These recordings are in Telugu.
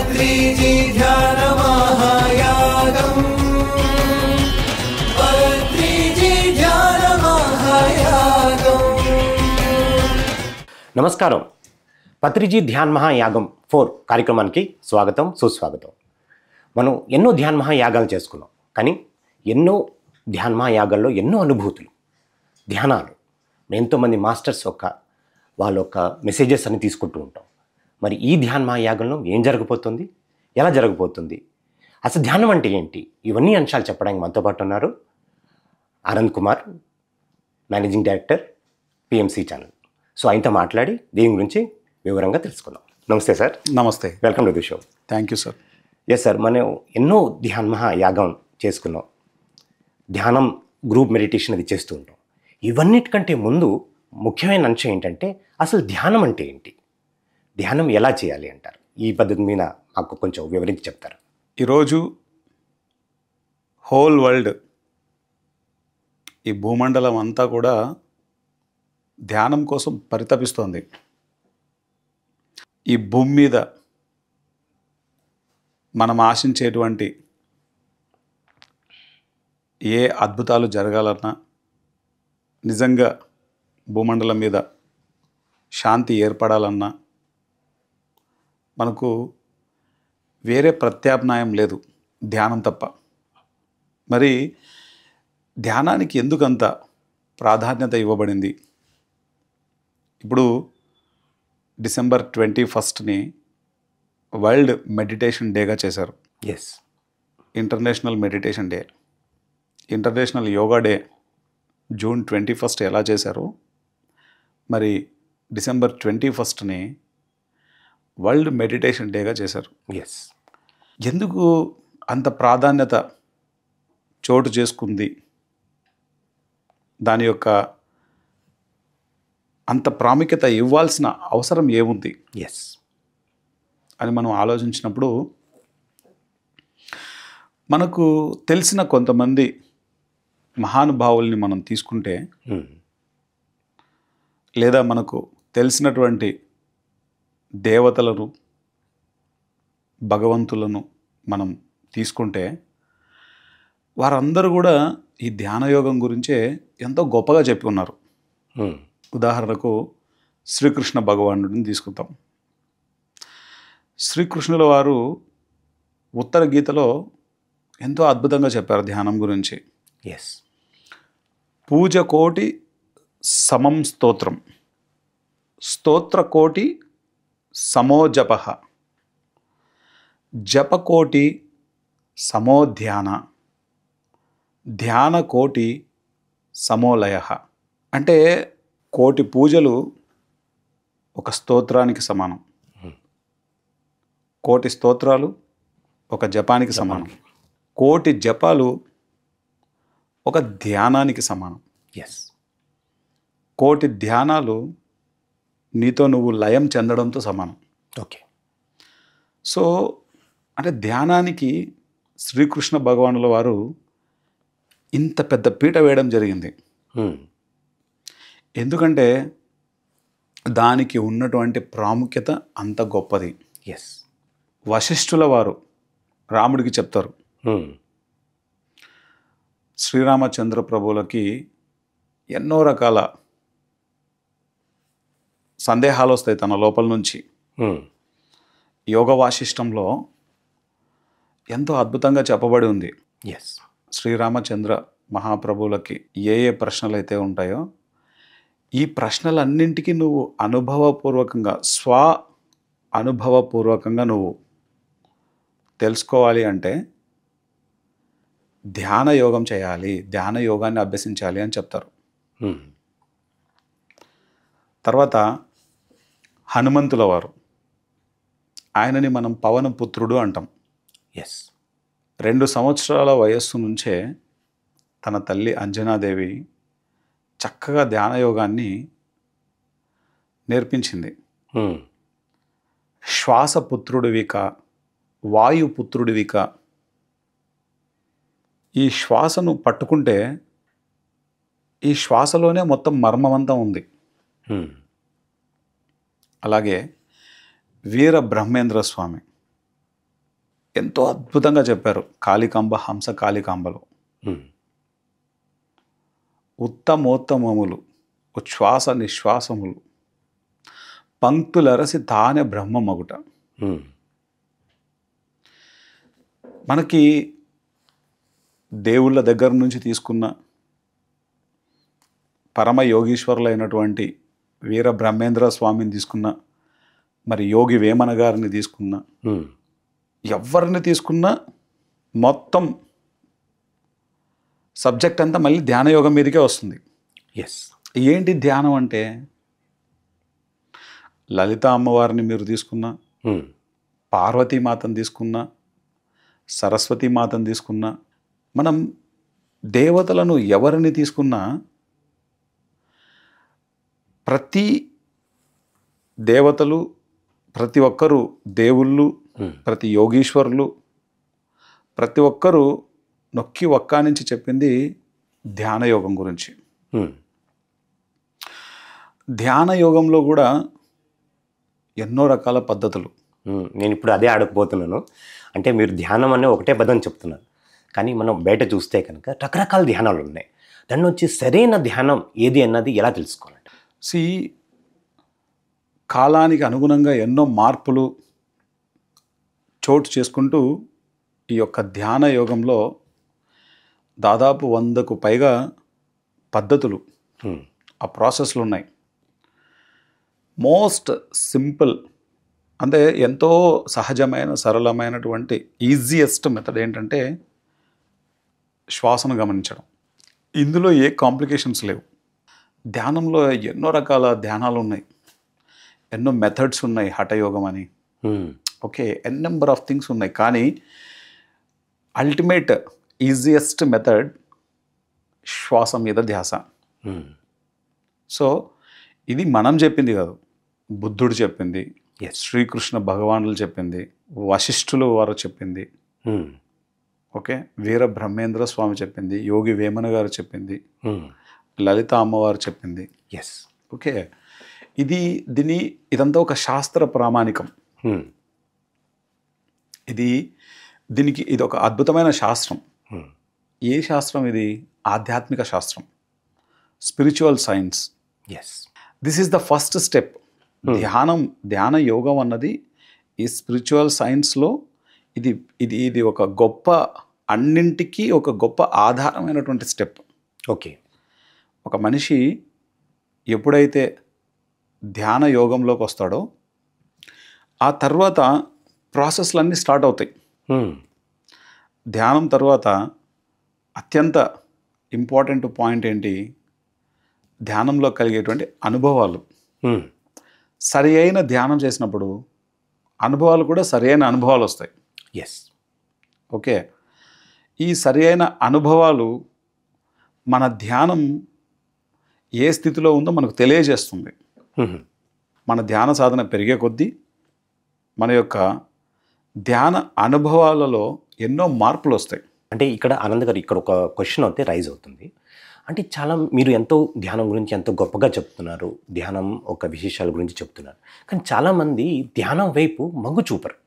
పత్రిజీ ధ్యాన మహాయాగం పత్రిజీ ధ్యాన మహాయాగం. నమస్కారం. పత్రిజీ ధ్యాన్ మహాయాగం 4 కార్యక్రమానికి స్వాగతం, సుస్వాగతం. మనం ఎన్నో ధ్యాన్ మహాయాగాలు చేసుకున్నాం, కానీ ఎన్నో ధ్యాన్ మహాయాగాల్లో ఎన్నో అనుభూతులు, ధ్యానాలు, ఎంతోమంది మాస్టర్స్ వాళ్ళ మెసేజెస్ అని తీసుకుంటూ ఉంటాం. మరి ఈ ధ్యాన్ మహాయాగంలో ఏం జరగబోతుంది, ఎలా జరగబోతుంది, అసలు ధ్యానం అంటే ఏంటి, ఇవన్నీ అంశాలు చెప్పడానికి మనతో పాటు ఉన్నారు Anand Kumar, managing director PMC channel. So ఆయనతో మాట్లాడి దీని గురించి వివరంగా తెలుసుకుందాం. నమస్తే సార్. నమస్తే, welcome to the show. Thank you sir. Yes sir, మనం ఎన్నో ధ్యాన్ మహాయాగం చేసుకున్నాం, ధ్యానం గ్రూప్ మెడిటేషన్ అది చేస్తూ ఉంటాం. ఇవన్నిటికంటే ముందు ముఖ్యమైన అంశం ఏంటంటే అసలు ధ్యానం అంటే ఏంటి, ధ్యానం ఎలా చేయాలి అంటారు, ఈ పద్ధతి మీద మాకు కొంచెం వివరించి చెప్తారు. ఈరోజు హోల్ వరల్డ్, ఈ భూమండలం అంతా కూడా ధ్యానం కోసం పరితపిస్తోంది. ఈ భూమి మీద మనం ఆశించేటువంటి ఏ అద్భుతాలు జరగాలన్నా, నిజంగా భూమండలం మీద శాంతి ఏర్పడాలన్నా మనకు వేరే ప్రత్యామ్నాయం లేదు, ధ్యానం తప్ప. మరి ధ్యానానికి ఎందుకంత ప్రాధాన్యత ఇవ్వబడింది? ఇప్పుడు డిసెంబర్ 21ని వరల్డ్ మెడిటేషన్ డేగా చేశారు. Yes, international meditation day. International yoga day June 21 ఎలా చేశారు, మరి డిసెంబర్ 21ని వరల్డ్ మెడిటేషన్ డేగా చేశారు. ఎస్. ఎందుకు అంత ప్రాధాన్యత చోటు చేసుకుంది, దాని యొక్క అంత ప్రాముఖ్యత ఇవ్వాల్సిన అవసరం ఏముంది ఎస్ అని మనం ఆలోచించినప్పుడు, మనకు తెలిసిన కొంతమంది మహానుభావుల్ని మనం తీసుకుంటే, లేదా మనకు తెలిసినటువంటి దేవతలను, భగవంతులను మనం తీసుకుంటే, వారందరూ కూడా ఈ ధ్యానయోగం గురించే ఎంతో గొప్పగా చెప్పి ఉన్నారు. ఉదాహరణకు శ్రీకృష్ణ భగవానుడిని తీసుకుంటాం. శ్రీకృష్ణుల వారు ఉత్తర గీతలో ఎంతో అద్భుతంగా చెప్పారు ధ్యానం గురించి. ఎస్. పూజ కోటి సమం స్తోత్రం, స్తోత్ర కోటి సమో జప, జపకోటి సమో ధ్యాన, ధ్యాన కోటి సమోలయ. అంటే కోటి పూజలు ఒక స్తోత్రానికి సమానం, కోటి స్తోత్రాలు ఒక జపానికి సమానం, కోటి జపాలు ఒక ధ్యానానికి సమానం, ఎస్. కోటి ధ్యానాలు నీతో నువ్వు లయం చెందడంతో సమానం. ఓకే. సో అంటే ధ్యానానికి శ్రీకృష్ణ భగవానుల వారు ఇంత పెద్ద పీట వేయడం జరిగింది. ఎందుకంటే దానికి ఉన్నటువంటి ప్రాముఖ్యత అంత గొప్పది. ఎస్. వశిష్ఠుల వారు రాముడికి చెప్తారు, శ్రీరామచంద్ర ప్రభువులకి ఎన్నో రకాల సందేహాలు వస్తాయి తన లోపల నుంచి. యోగ వాసిష్టంలో ఎంతో అద్భుతంగా చెప్పబడి ఉంది. ఎస్. శ్రీరామచంద్ర మహాప్రభువులకి ఏ ఏ ప్రశ్నలు అయితే ఉంటాయో, ఈ ప్రశ్నలన్నింటికీ నువ్వు అనుభవపూర్వకంగా, అనుభవపూర్వకంగా నువ్వు తెలుసుకోవాలి అంటే ధ్యాన యోగం చేయాలి, ధ్యాన యోగాన్ని అభ్యసించాలి అని చెప్తారు. తర్వాత హనుమంతుల వారు, ఆయనని మనం పవన పుత్రుడు అంటాం. ఎస్. 2 సంవత్సరాల వయస్సు నుంచే తన తల్లి అంజనాదేవి చక్కగా ధ్యానయోగాన్ని నేర్పించింది. శ్వాసపుత్రుడివిక, వాయుపుత్రుడివిక. ఈ శ్వాసను పట్టుకుంటే ఈ శ్వాసలోనే మొత్తం మర్మమంతా ఉంది. అలాగే వీర బ్రహ్మేంద్ర స్వామి ఎంతో అద్భుతంగా చెప్పారు కాళికాంబ హంస కాళికాంబలో. ఉత్తమోత్తమములు ఉచ్ఛ్వాస నిశ్వాసములు పంక్తులరసి తానే బ్రహ్మమగుట. మనకి దేవుళ్ళ దగ్గర నుంచి తీసుకున్న పరమ యోగీశ్వరులైనటువంటి వీర బ్రహ్మేంద్ర స్వామిని తీసుకున్న, మరి యోగి వేమన గారిని తీసుకున్న, ఎవరిని తీసుకున్నా మొత్తం సబ్జెక్ట్ అంతా మళ్ళీ ధ్యానయోగం మీదకే వస్తుంది. ఎస్. ఏంటి ధ్యానం అంటే? లలిత అమ్మవారిని మీరు తీసుకున్నా, పార్వతీమాతను తీసుకున్నా, సరస్వతీమాతను తీసుకున్నా, మనం దేవతలను ఎవరిని తీసుకున్నా ప్రతి దేవతలు, ప్రతి ఒక్కరు దేవుళ్ళు, ప్రతి యోగీశ్వరులు, ప్రతి ఒక్కరూ నొక్కి ఒక్క నుంచి చెప్పింది ధ్యానయోగం గురించి. ధ్యానయోగంలో కూడా ఎన్నో రకాల పద్ధతులు. నేను ఇప్పుడు అదే అడగబోతున్నాను. అంటే మీరు ధ్యానం అనే ఒకటే పదం చెప్తున్నారు, కానీ మనం బయట చూస్తే కనుక రకరకాల ధ్యానాలు ఉన్నాయి. దాన్ని వచ్చి సరైన ధ్యానం ఏది అన్నది ఎలా తెలుసుకోవాలి? కాలానికి అనుగుణంగా ఎన్నో మార్పులు చోటు చేసుకుంటూ ఈ యొక్క ధ్యాన యోగంలో దాదాపు 100కు పైగా పద్ధతులు, ఆ ప్రాసెస్లు ఉన్నాయి. మోస్ట్ సింపుల్ అంటే ఎంతో సహజమైన సరళమైనటువంటి ఈజియెస్ట్ మెథడ్ ఏంటంటే శ్వాసను గమనించడం. ఇందులో ఏ కాంప్లికేషన్స్ లేవు. ధ్యానంలో ఎన్నో రకాల ధ్యానాలు ఉన్నాయి, ఎన్నో మెథడ్స్ ఉన్నాయి, హఠయోగం అని, okay, n number of things ఉన్నాయి. కానీ అల్టిమేట్ ఈజియెస్ట్ మెథడ్ శ్వాస మీద ధ్యాస. సో ఇది మనం చెప్పింది కాదు, బుద్ధుడు చెప్పింది, శ్రీకృష్ణ భగవానులు చెప్పింది, వశిష్ఠులు వారు చెప్పింది, ఓకే, వీర బ్రహ్మేంద్ర స్వామి చెప్పింది, యోగి వేమన గారు చెప్పింది, లలిత అమ్మవారు చెప్పింది. ఎస్. ఓకే, ఇదంతా ఒక శాస్త్ర ప్రామాణికం. దీనికి ఇది ఒక అద్భుతమైన శాస్త్రం. ఏ శాస్త్రం ఇది? ఆధ్యాత్మిక శాస్త్రం, spiritual science. Yes. This is the first step. ధ్యాన యోగం అన్నది ఈ స్పిరిచువల్ సైన్స్లో ఇది ఒక గొప్ప, అన్నింటికీ ఒక గొప్ప ఆధారమైనటువంటి స్టెప్. ఓకే. ఒక మనిషి ఎప్పుడైతే ధ్యాన యోగంలోకి వస్తాడో ఆ తర్వాత ప్రాసెస్లన్నీ స్టార్ట్ అవుతాయి. ధ్యానం తర్వాత అత్యంత ఇంపార్టెంట్ పాయింట్ ఏంటి? ధ్యానంలో కలిగేటువంటి అనుభవాలు. సరి అయిన ధ్యానం చేసినప్పుడు అనుభవాలు కూడా సరి అయిన అనుభవాలు వస్తాయి. ఎస్. ఓకే, ఈ సరి అయిన అనుభవాలు మన ధ్యానం ఏ స్థితిలో ఉందో మనకు తెలియజేస్తుంది. మన ధ్యాన సాధన పెరిగే కొద్దీ మన యొక్క ధ్యాన అనుభవాలలో ఎన్నో మార్పులు వస్తాయి. అంటే ఇక్కడ ఆనంద్ గారు, ఇక్కడ ఒక క్వశ్చన్ అయితే రైజ్ అవుతుంది. అంటే మీరు ఎంతో ధ్యానం గురించి ఎంతో గొప్పగా చెప్తున్నారు, ధ్యానం ఒక విశేషాల గురించి చెప్తున్నారు, కానీ చాలామంది ధ్యానం వైపు మొగ్గు చూపరు.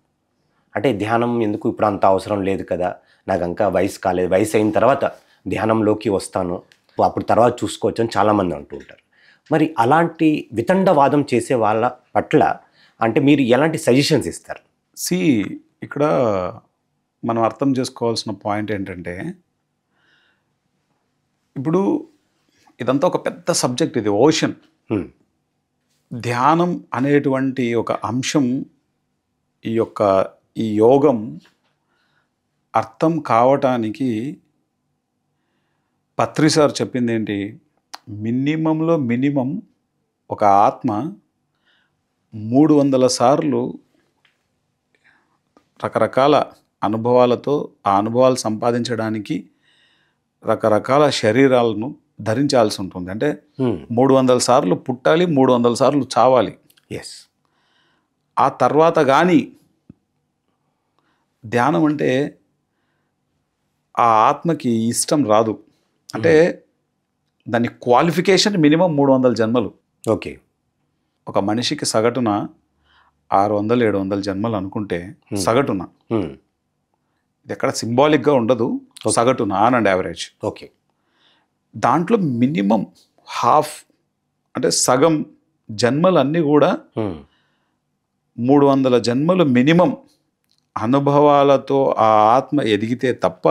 అంటే ధ్యానం ఎందుకు, ఇప్పుడు అంత అవసరం లేదు కదా, నాకు ఇంకా వయసు కాలేదు, వయసు అయిన తర్వాత ధ్యానంలోకి వస్తాను, అప్పుడు తర్వాత చూసుకోవచ్చు అని చాలామంది అంటూ ఉంటారు. మరి అలాంటి వితండవాదం చేసే వాళ్ళ పట్ల అంటే మీరు ఎలాంటి సజెషన్స్ ఇస్తారు? ఇక్కడ మనం అర్థం చేసుకోవాల్సిన పాయింట్ ఏంటంటే, ఇప్పుడు ఇదంతా ఒక పెద్ద సబ్జెక్ట్, ఇది ఓషన్. ధ్యానం అనేటువంటి ఒక అంశం, ఈ యోగం అర్థం కావటానికి పత్రి సార్ చెప్పింది ఏంటి? మినిమం ఒక ఆత్మ 300 సార్లు రకరకాల అనుభవాలతో ఆ అనుభవాలు సంపాదించడానికి రకరకాల శరీరాలను ధరించాల్సి ఉంటుంది. అంటే 300 సార్లు పుట్టాలి, 300 సార్లు చావాలి. ఎస్. ఆ తర్వాత కానీ ధ్యానం అంటే ఆ ఆత్మకి ఇష్టం రాదు. అంటే దాని క్వాలిఫికేషన్ మినిమం 300 జన్మలు. ఓకే. ఒక మనిషికి సగటున 600-700 జన్మలు అనుకుంటే సగటున ఇది ఎక్కడ సింబాలిక్గా ఉండదు, సగటున ఆన్ అండ్ యావరేజ్. ఓకే. దాంట్లో మినిమం హాఫ్ అంటే సగం జన్మలన్నీ కూడా 300 జన్మలు మినిమం అనుభవాలతో ఆ ఆత్మ ఎదిగితే తప్ప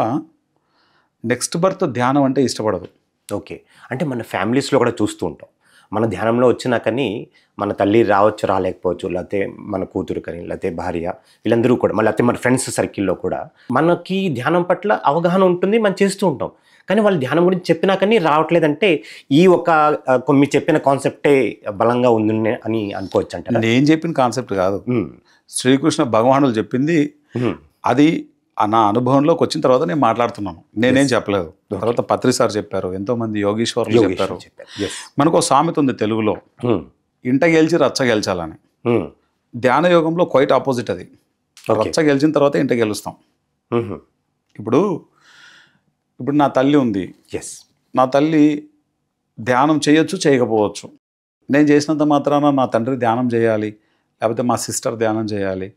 నెక్స్ట్ బర్త్ ధ్యానం అంటే ఇష్టపడదు. ఓకే. అంటే మన ఫ్యామిలీస్లో కూడా చూస్తూ ఉంటాం. మన ధ్యానంలో వచ్చినా కానీ మన తల్లి రావచ్చు, రాలేకపోవచ్చు, లేకపోతే మన కూతురు కానీ, లేకపోతే భార్య, వీళ్ళందరూ కూడా, మళ్ళీ లేకపోతే మన ఫ్రెండ్స్ సర్కిల్లో కూడా మనకి ధ్యానం పట్ల అవగాహన ఉంటుంది, మనం చేస్తూ ఉంటాం. కానీ వాళ్ళు ధ్యానం గురించి చెప్పినా కానీ రావట్లేదంటే ఈ ఒక మీరు చెప్పిన కాన్సెప్టే బలంగా ఉంది అని అనుకోవచ్చు. అంటే నేను చెప్పిన కాన్సెప్ట్ కాదు, శ్రీకృష్ణ భగవానులు చెప్పింది. అది నా అనుభవంలోకి వచ్చిన తర్వాత నేను మాట్లాడుతున్నాను, నేనేం చెప్పలేదు. తర్వాత పత్రి సార్ చెప్పారు, ఎంతోమంది యోగీశ్వరులు చెప్పారు. మనకు సామెత ఉంది తెలుగులో, ఇంట గెలిచి రచ్చ గెలిచాలని. ధ్యాన యోగంలో క్వైట్ ఆపోజిట్ అది. రచ్చ గెలిచిన తర్వాత ఇంట గెలుస్తాం. ఇప్పుడు నా తల్లి ఉంది, నా తల్లి ధ్యానం చేయొచ్చు, చేయకపోవచ్చు. నేను చేసినంత మాత్రాన నా తండ్రి ధ్యానం చేయాలి, లేకపోతే మా సిస్టర్ ధ్యానం చేయాలి,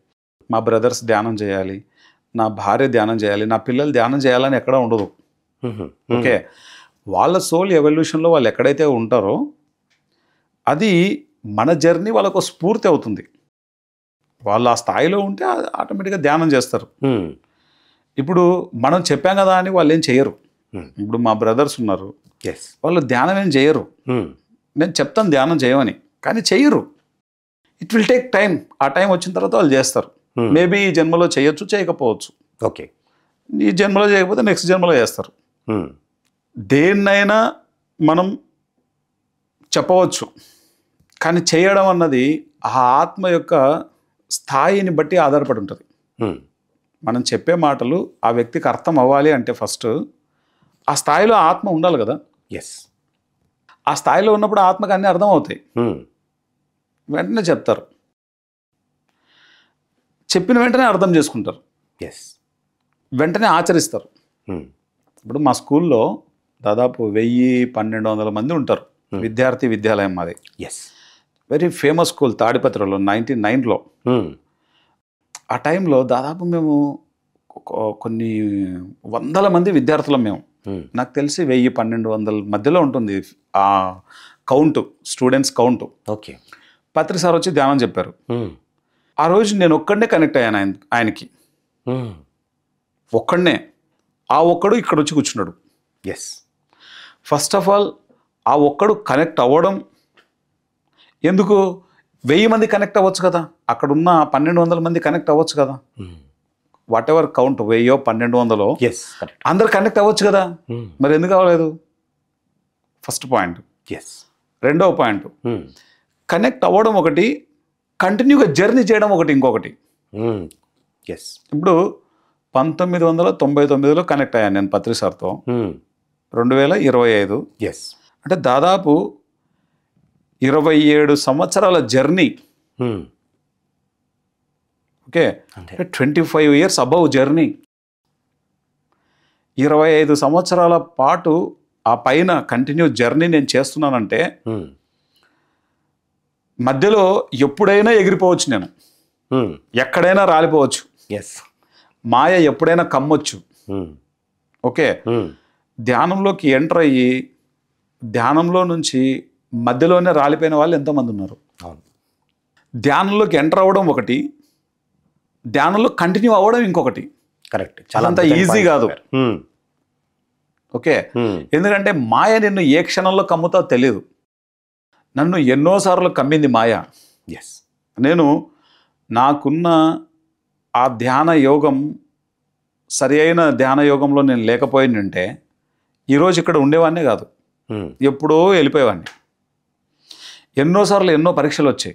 మా బ్రదర్స్ ధ్యానం చేయాలి, నా భార్య ధ్యానం చేయాలి, నా పిల్లలు ధ్యానం చేయాలని ఎక్కడ ఉండదు. ఓకే, వాళ్ళ సోల్ ఎవల్యూషన్లో వాళ్ళు ఎక్కడైతే ఉంటారో అది మన జర్నీ వాళ్ళకు స్ఫూర్తి అవుతుంది. వాళ్ళు ఆ స్థాయిలో ఉంటే ఆటోమేటిక్గా ధ్యానం చేస్తారు. ఇప్పుడు మనం చెప్పాం కదా అని వాళ్ళు ఏం చేయరు. ఇప్పుడు మా బ్రదర్స్ ఉన్నారు, వాళ్ళు ధ్యానం ఏం చేయరు. నేను చెప్తాను ధ్యానం చేయమని, కానీ చెయ్యరు. It will take time. ఆ టైం వచ్చిన తర్వాత వాళ్ళు చేస్తారు. మేబీ ఈ జన్మలో చేయొచ్చు, చేయకపోవచ్చు. ఓకే, ఈ జన్మలో చేయకపోతే నెక్స్ట్ జన్మలో చేస్తారు. దేన్నైనా మనం చెప్పవచ్చు, కానీ చేయడం అన్నది ఆ ఆత్మ యొక్క స్థాయిని బట్టి ఆధారపడి ఉంటుంది. మనం చెప్పే మాటలు ఆ వ్యక్తికి అర్థం అవ్వాలి అంటే ఫస్ట్ ఆ స్థాయిలో ఆత్మ ఉండాలి కదా. ఆ స్థాయిలో ఉన్నప్పుడు ఆత్మకు అన్నీ అర్థం అవుతాయి, వెంటనే చెప్తారు. చెప్పిన వెంటనే అర్థం చేసుకుంటారు, వెంటనే ఆచరిస్తారు. ఇప్పుడు మా స్కూల్లో దాదాపు 1000-1200 మంది ఉంటారు. విద్యార్థి విద్యాలయం మాది. వెరీ ఫేమస్ స్కూల్, తాడిపత్రిలో 99లో. ఆ టైంలో దాదాపు మేము కొన్ని వందల మంది విద్యార్థులం మేము. నాకు తెలిసి 1000-1200 మధ్యలో ఉంటుంది ఆ కౌంటు, స్టూడెంట్స్ కౌంటు. ఓకే, పత్రి సార్ వచ్చి ధ్యానం చెప్పారు. ఆ రోజు నేను ఒక్కడనే కనెక్ట్ అయ్యాను ఆయనకి. ఒక్కడనే. ఆ ఒక్కడు ఇక్కడ వచ్చి కూర్చున్నాడు. ఫస్ట్ ఆఫ్ ఆల్ ఆ ఒక్కడు కనెక్ట్ అవ్వడం ఎందుకు? 1000 మంది కనెక్ట్ అవ్వచ్చు కదా, అక్కడున్న 1200 మంది కనెక్ట్ అవ్వచ్చు కదా. వాట్ ఎవర్ కౌంట్ 1000-1200 అందరు కనెక్ట్ అవ్వచ్చు కదా, మరి ఎందుకు అవ్వలేదు? First point. రెండవ పాయింట్, కనెక్ట్ అవ్వడం ఒకటి, కంటిన్యూగా జర్నీ చేయడం ఒకటి, ఇంకొకటి. ఇప్పుడు 1999లో కనెక్ట్ అయ్యాను నేను పత్రి సార్తో. 2025 అంటే దాదాపు 27 సంవత్సరాల journey. Okay, 25 years above journey. 25 సంవత్సరాల పాటు ఆ పైన కంటిన్యూ జర్నీ నేను చేస్తున్నానంటే మధ్యలో ఎప్పుడైనా ఎగిరిపోవచ్చు, నేను ఎక్కడైనా రాలిపోవచ్చు, మాయ ఎప్పుడైనా కమ్మొచ్చు. ఓకే, ధ్యానంలోకి ఎంటర్ అయ్యి ధ్యానంలో నుంచి మధ్యలోనే రాలిపోయిన వాళ్ళు ఎంతోమంది ఉన్నారు. ధ్యానంలోకి ఎంటర్ అవ్వడం ఒకటి, ధ్యానంలో కంటిన్యూ అవ్వడం ఇంకొకటి. కరెక్ట్, చాలా అంత ఈజీ కాదు. ఓకే, ఎందుకంటే మాయ నిన్ను ఏ క్షణంలో కమ్ముతావు తెలియదు. నన్ను ఎన్నోసార్లు కమ్మింది మాయ. నేను నాకున్న ఆ ధ్యాన యోగం, సరి అయిన ధ్యాన యోగంలో నేను లేకపోయిందంటే ఈరోజు ఇక్కడ ఉండేవాడినే కాదు, ఎప్పుడో వెళ్ళిపోయేవాడిని. ఎన్నోసార్లు ఎన్నో పరీక్షలు వచ్చాయి,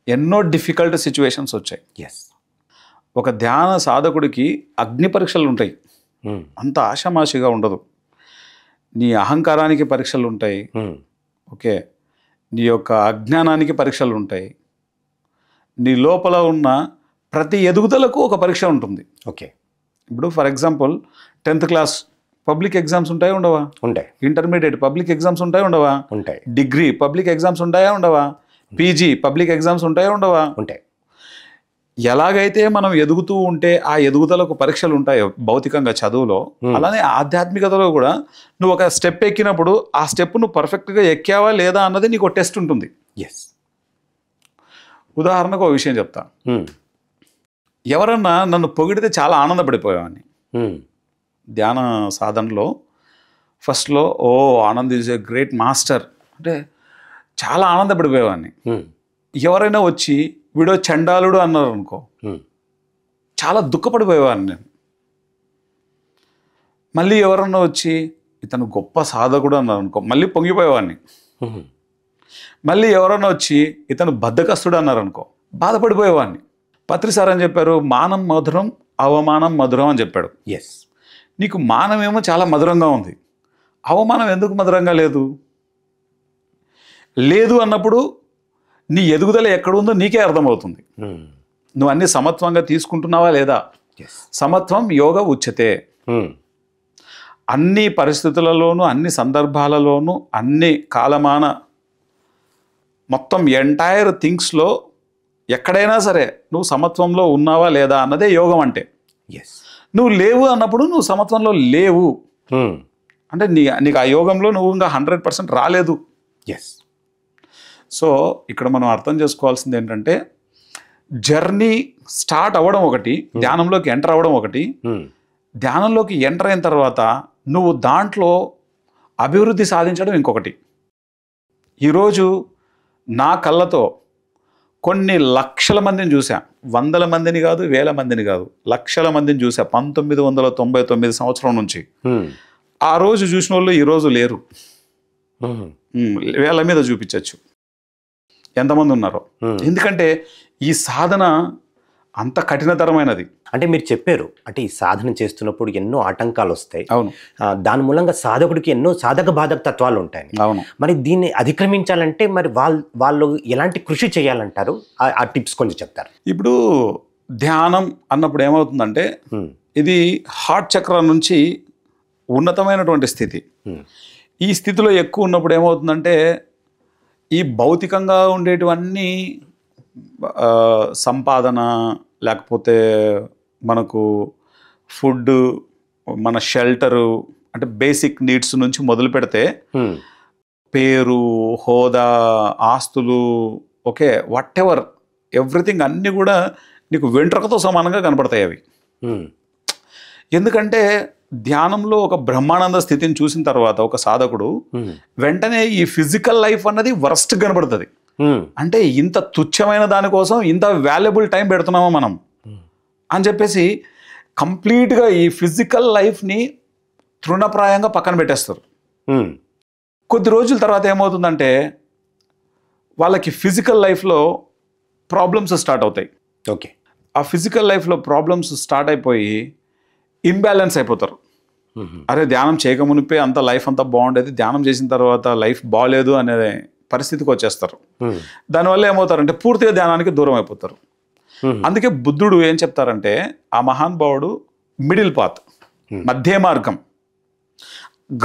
ఎన్నో డిఫికల్ట్ సిచ్యువేషన్స్ వచ్చాయి. ఒక ధ్యాన సాధకుడికి అగ్ని పరీక్షలు ఉంటాయి, అంత ఆషామాషిగా ఉండదు. నీ అహంకారానికి పరీక్షలు ఉంటాయి. ఓకే, నీ యొక్క అజ్ఞానానికి పరీక్షలు ఉంటాయి. నీ లోపల ఉన్న ప్రతి ఎదుగుదలకు ఒక పరీక్ష ఉంటుంది. ఓకే, ఇప్పుడు for example 10th class public exams ఉంటాయా ఉండవా? ఉంటాయి. ఇంటర్మీడియట్ పబ్లిక్ ఎగ్జామ్స్ ఉంటాయా ఉండవా? ఉంటాయి. డిగ్రీ పబ్లిక్ ఎగ్జామ్స్ ఉంటాయా ఉండవా? పీజీ పబ్లిక్ ఎగ్జామ్స్ ఉంటాయా ఉండవా? ఉంటాయి. ఎలాగైతే మనం ఎదుగుతూ ఉంటే ఆ ఎదుగుదలకు పరీక్షలు ఉంటాయో భౌతికంగా చదువులో, అలానే ఆధ్యాత్మికతలో కూడా నువ్వు ఒక స్టెప్ ఎక్కినప్పుడు ఆ స్టెప్ నువ్వు పర్ఫెక్ట్గా ఎక్కావా లేదా అన్నది నీకు ఒక టెస్ట్ ఉంటుంది. ఎస్. ఉదాహరణకు ఒక విషయం చెప్తా. ఎవరన్నా నన్ను పొగిడితే చాలా ఆనందపడిపోయేవాడిని. ధ్యాన సాధనలో ఫస్ట్లో Anand is a great master అంటే చాలా ఆనందపడిపోయేవాడిని. ఎవరైనా వచ్చి వీడో చండాలుడు అన్నారు అనుకో, చాలా దుఃఖపడిపోయేవాడిని నేను. మళ్ళీ ఎవరన్నా వచ్చి ఇతను గొప్ప సాధకుడు అన్నారు అనుకో, మళ్ళీ పొంగిపోయేవాడిని. మళ్ళీ ఎవరన్నా వచ్చి ఇతను బద్ధకస్తుడు అన్నారు అనుకో, బాధపడిపోయేవాడిని. పత్రి సార్ అని చెప్పారు, మానం మధురం అవమానం మధురం అని చెప్పాడు. ఎస్. నీకు మానమేమో చాలా మధురంగా ఉంది, అవమానం ఎందుకు మధురంగా లేదు? లేదు అన్నప్పుడు నీ ఎదుగుదల ఎక్కడుందో నీకే అర్థమవుతుంది. నువ్వు అన్ని సమత్వంగా తీసుకుంటున్నావా లేదా? సమత్వం యోగ ఉచ్యతే. అన్ని పరిస్థితులలోనూ అన్ని సందర్భాలలోనూ అన్ని కాలమాన మొత్తం ఎంటైర్ థింగ్స్లో ఎక్కడైనా సరే నువ్వు సమత్వంలో ఉన్నావా లేదా అన్నదే యోగం అంటే. నువ్వు లేవు అన్నప్పుడు నువ్వు సమత్వంలో లేవు అంటే నీకు ఆ యోగంలో నువ్వు ఇంకా 100% రాలేదు. ఎస్. సో ఇక్కడ మనం అర్థం చేసుకోవాల్సింది ఏంటంటే జర్నీ స్టార్ట్ అవ్వడం ఒకటి, ధ్యానంలోకి ఎంటర్ అవ్వడం ఒకటి. ధ్యానంలోకి ఎంటర్ అయిన తర్వాత నువ్వు దాంట్లో అభివృద్ధి సాధించడం ఇంకొకటి. ఈరోజు నా కళ్ళతో కొన్ని లక్షల మందిని చూసా, వందల మందిని కాదు, వేల మందిని కాదు, లక్షల మందిని చూసా 1999 సంవత్సరం నుంచి. ఆ రోజు చూసిన వాళ్ళు ఈరోజు లేరు. వేల మీద చూపించవచ్చు ఎంతమంది ఉన్నారో. ఎందుకంటే ఈ సాధన అంత కఠినతరమైనది. అంటే మీరు చెప్పారు, అంటే ఈ సాధన చేస్తున్నప్పుడు ఎన్నో ఆటంకాలు వస్తాయి. అవును. దాని మూలంగా సాధకుడికి ఎన్నో సాధక బాధక తత్వాలు ఉంటాయి. అవును. మరి దీన్ని అధిక్రమించాలంటే మరి వాళ్ళు ఎలాంటి కృషి చేయాలంటారు? ఆ టిప్స్ కొంచెం చెప్తారు. ఇప్పుడు ధ్యానం అన్నప్పుడు ఏమవుతుందంటే ఇది హార్ట్ చక్రం నుంచి ఉన్నతమైనటువంటి స్థితి. ఈ స్థితిలో ఎక్కువ ఉన్నప్పుడు ఏమవుతుందంటే ఈ భౌతికంగా ఉండేటివన్నీ సంపాదన, లేకపోతే మనకు ఫుడ్, మన షెల్టరు, అంటే బేసిక్ నీడ్స్ నుంచి మొదలు పెడితే పేరు, హోదా, ఆస్తులు, ఓకే, వాట్ ఎవర్ ఎవ్రీథింగ్ అన్నీ కూడా నీకు వెంట్రుకతో సమానంగా కనపడతాయి అవి. ఎందుకంటే ధ్యానంలో ఒక బ్రహ్మానంద స్థితిని చూసిన తర్వాత ఒక సాధకుడు వెంటనే ఈ ఫిజికల్ లైఫ్ అన్నది వరస్ట్ కనబడుతుంది. అంటే ఇంత తుచ్చమైన దానికోసం ఇంత వాల్యుబుల్ టైం పెడుతున్నామా మనం అని చెప్పేసి కంప్లీట్గా ఈ ఫిజికల్ లైఫ్ని తృణప్రాయంగా పక్కన పెట్టేస్తారు. కొద్ది రోజుల తర్వాత ఏమవుతుందంటే వాళ్ళకి ఫిజికల్ లైఫ్లో ప్రాబ్లమ్స్ స్టార్ట్ అవుతాయి. ఓకే. ఆ ఫిజికల్ లైఫ్లో ప్రాబ్లమ్స్ స్టార్ట్ అయిపోయి ఇంబ్యాలెన్స్ అయిపోతారు. అరే ధ్యానం చేయకమునిపే అంత లైఫ్ అంతా బాగుండేది, ధ్యానం చేసిన తర్వాత లైఫ్ బాగాలేదు అనే పరిస్థితికి వచ్చేస్తారు. దానివల్ల ఏమవుతారంటే పూర్తిగా ధ్యానానికి దూరం అయిపోతారు. అందుకే బుద్ధుడు ఏం చెప్తారంటే ఆ మహానుభావుడు మిడిల్ పాత్, మధ్య మార్గం,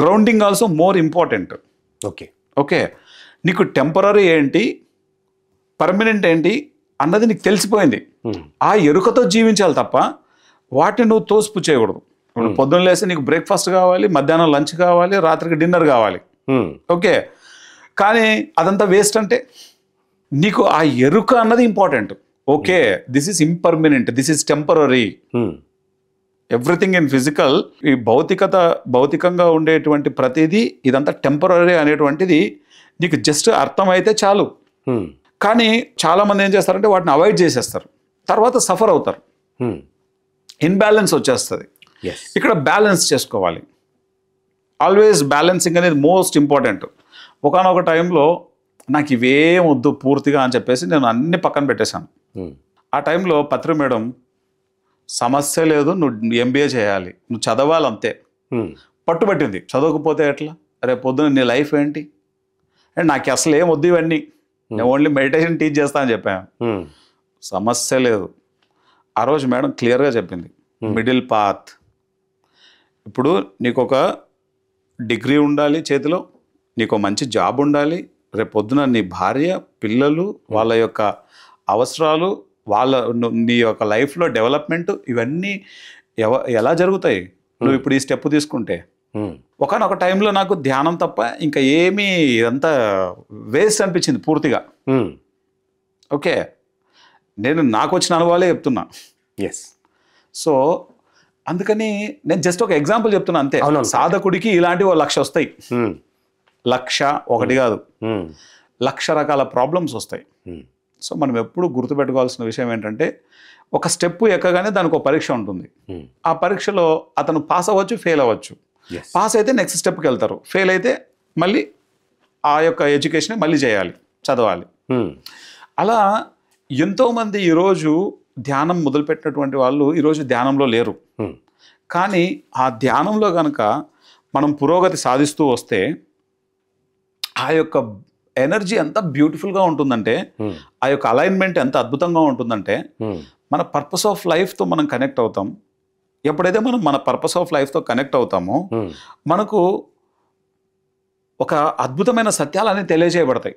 grounding also more important. Okay. Okay, నీకు టెంపరీ ఏంటి, పర్మనెంట్ ఏంటి అన్నది నీకు తెలిసిపోయింది. ఆ ఎరుకతో జీవించాలి తప్ప వాటిని నువ్వు తోసిపు చేయకూడదు. ఇప్పుడు పొద్దున్న లేసి నీకు బ్రేక్ఫాస్ట్ కావాలి, మధ్యాహ్నం లంచ్ కావాలి, రాత్రికి డిన్నర్ కావాలి. ఓకే, కానీ అదంతా వేస్ట్. అంటే నీకు ఆ ఎరుక అన్నది important. Okay, this is impermanent, this is temporary. Everything in physical, ఈ భౌతికంగా ఉండేటువంటి ప్రతిదీ ఇదంతా టెంపరీ అనేటువంటిది నీకు జస్ట్ అర్థమైతే చాలు. కానీ చాలామంది ఏం చేస్తారంటే వాటిని అవాయిడ్ చేసేస్తారు, తర్వాత సఫర్ అవుతారు, ఇన్బ్యాలెన్స్ వచ్చేస్తుంది. ఇక్కడ బ్యాలెన్స్ చేసుకోవాలి. ఆల్వేస్ బ్యాలెన్సింగ్ అనేది మోస్ట్ ఇంపార్టెంట్. ఒకనొక టైంలో నాకు ఇవేం వద్దు పూర్తిగా అని చెప్పేసి నేను అన్ని పక్కన పెట్టేశాను. ఆ టైంలో పత్రి మేడం సమస్య లేదు, నువ్వు MBA చేయాలి, నువ్వు చదవాలి అంతే పట్టుబట్టింది. చదవకపోతే ఎట్లా, రేపు పొద్దున్న నీ లైఫ్ ఏంటి, అండ్ నాకు అసలు ఏం వద్దు ఇవన్నీ, నేను ఓన్లీ మెడిటేషన్ టీచ్ చేస్తా అని చెప్పాను. సమస్య లేదు. ఆ రోజు మేడం క్లియర్గా చెప్పింది, మిడిల్ పాత్. ఇప్పుడు నీకు ఒక డిగ్రీ ఉండాలి చేతిలో, నీకు మంచి జాబ్ ఉండాలి, రేపు పొద్దున నీ భార్య, పిల్లలు, వాళ్ళ యొక్క అవసరాలు నీ యొక్క లైఫ్లో డెవలప్మెంట్ ఇవన్నీ ఎలా జరుగుతాయి నువ్వు ఇప్పుడు ఈ స్టెప్ తీసుకుంటే. ఒకనొక టైంలో నాకు ధ్యానం తప్ప ఇంకా ఏమీ ఇదంతా వేస్ట్ అనిపించింది పూర్తిగా. ఓకే, నేను నాకు వచ్చిన అనుభవాలే చెప్తున్నా. ఎస్. సో అందుకని నేను జస్ట్ ఒక ఎగ్జాంపుల్ చెప్తున్నా అంతే. సాధకుడికి ఇలాంటివి 1,00,000 వస్తాయి. 1,00,000 ఒకటి కాదు, 1,00,000 రకాల ప్రాబ్లమ్స్ వస్తాయి. సో మనం ఎప్పుడు గుర్తుపెట్టుకోవాల్సిన విషయం ఏంటంటే ఒక స్టెప్ ఎక్కగానే దానికి ఒక పరీక్ష ఉంటుంది. ఆ పరీక్షలో అతను పాస్ అవ్వచ్చు, ఫెయిల్ అవ్వచ్చు. పాస్ అయితే నెక్స్ట్ స్టెప్కి వెళ్తారు, ఫెయిల్ అయితే మళ్ళీ ఆ యొక్క ఎడ్యుకేషన్ మళ్ళీ చేయాలి, చదవాలి. అలా ఎంతోమంది ఈరోజు ధ్యానం మొదలుపెట్టినటువంటి వాళ్ళు ఈరోజు ధ్యానంలో లేరు. కానీ ఆ ధ్యానంలో కనుక మనం పురోగతి సాధిస్తూ వస్తే ఆ యొక్క ఎనర్జీ ఎంత బ్యూటిఫుల్గా ఉంటుందంటే, ఆ యొక్క అలైన్మెంట్ ఎంత అద్భుతంగా ఉంటుందంటే మన పర్పస్ ఆఫ్ లైఫ్తో మనం కనెక్ట్ అవుతాం. ఎప్పుడైతే మనం మన పర్పస్ ఆఫ్ లైఫ్తో కనెక్ట్ అవుతామో మనకు ఒక అద్భుతమైన సత్యాలన్నీ తెలియజేయబడతాయి.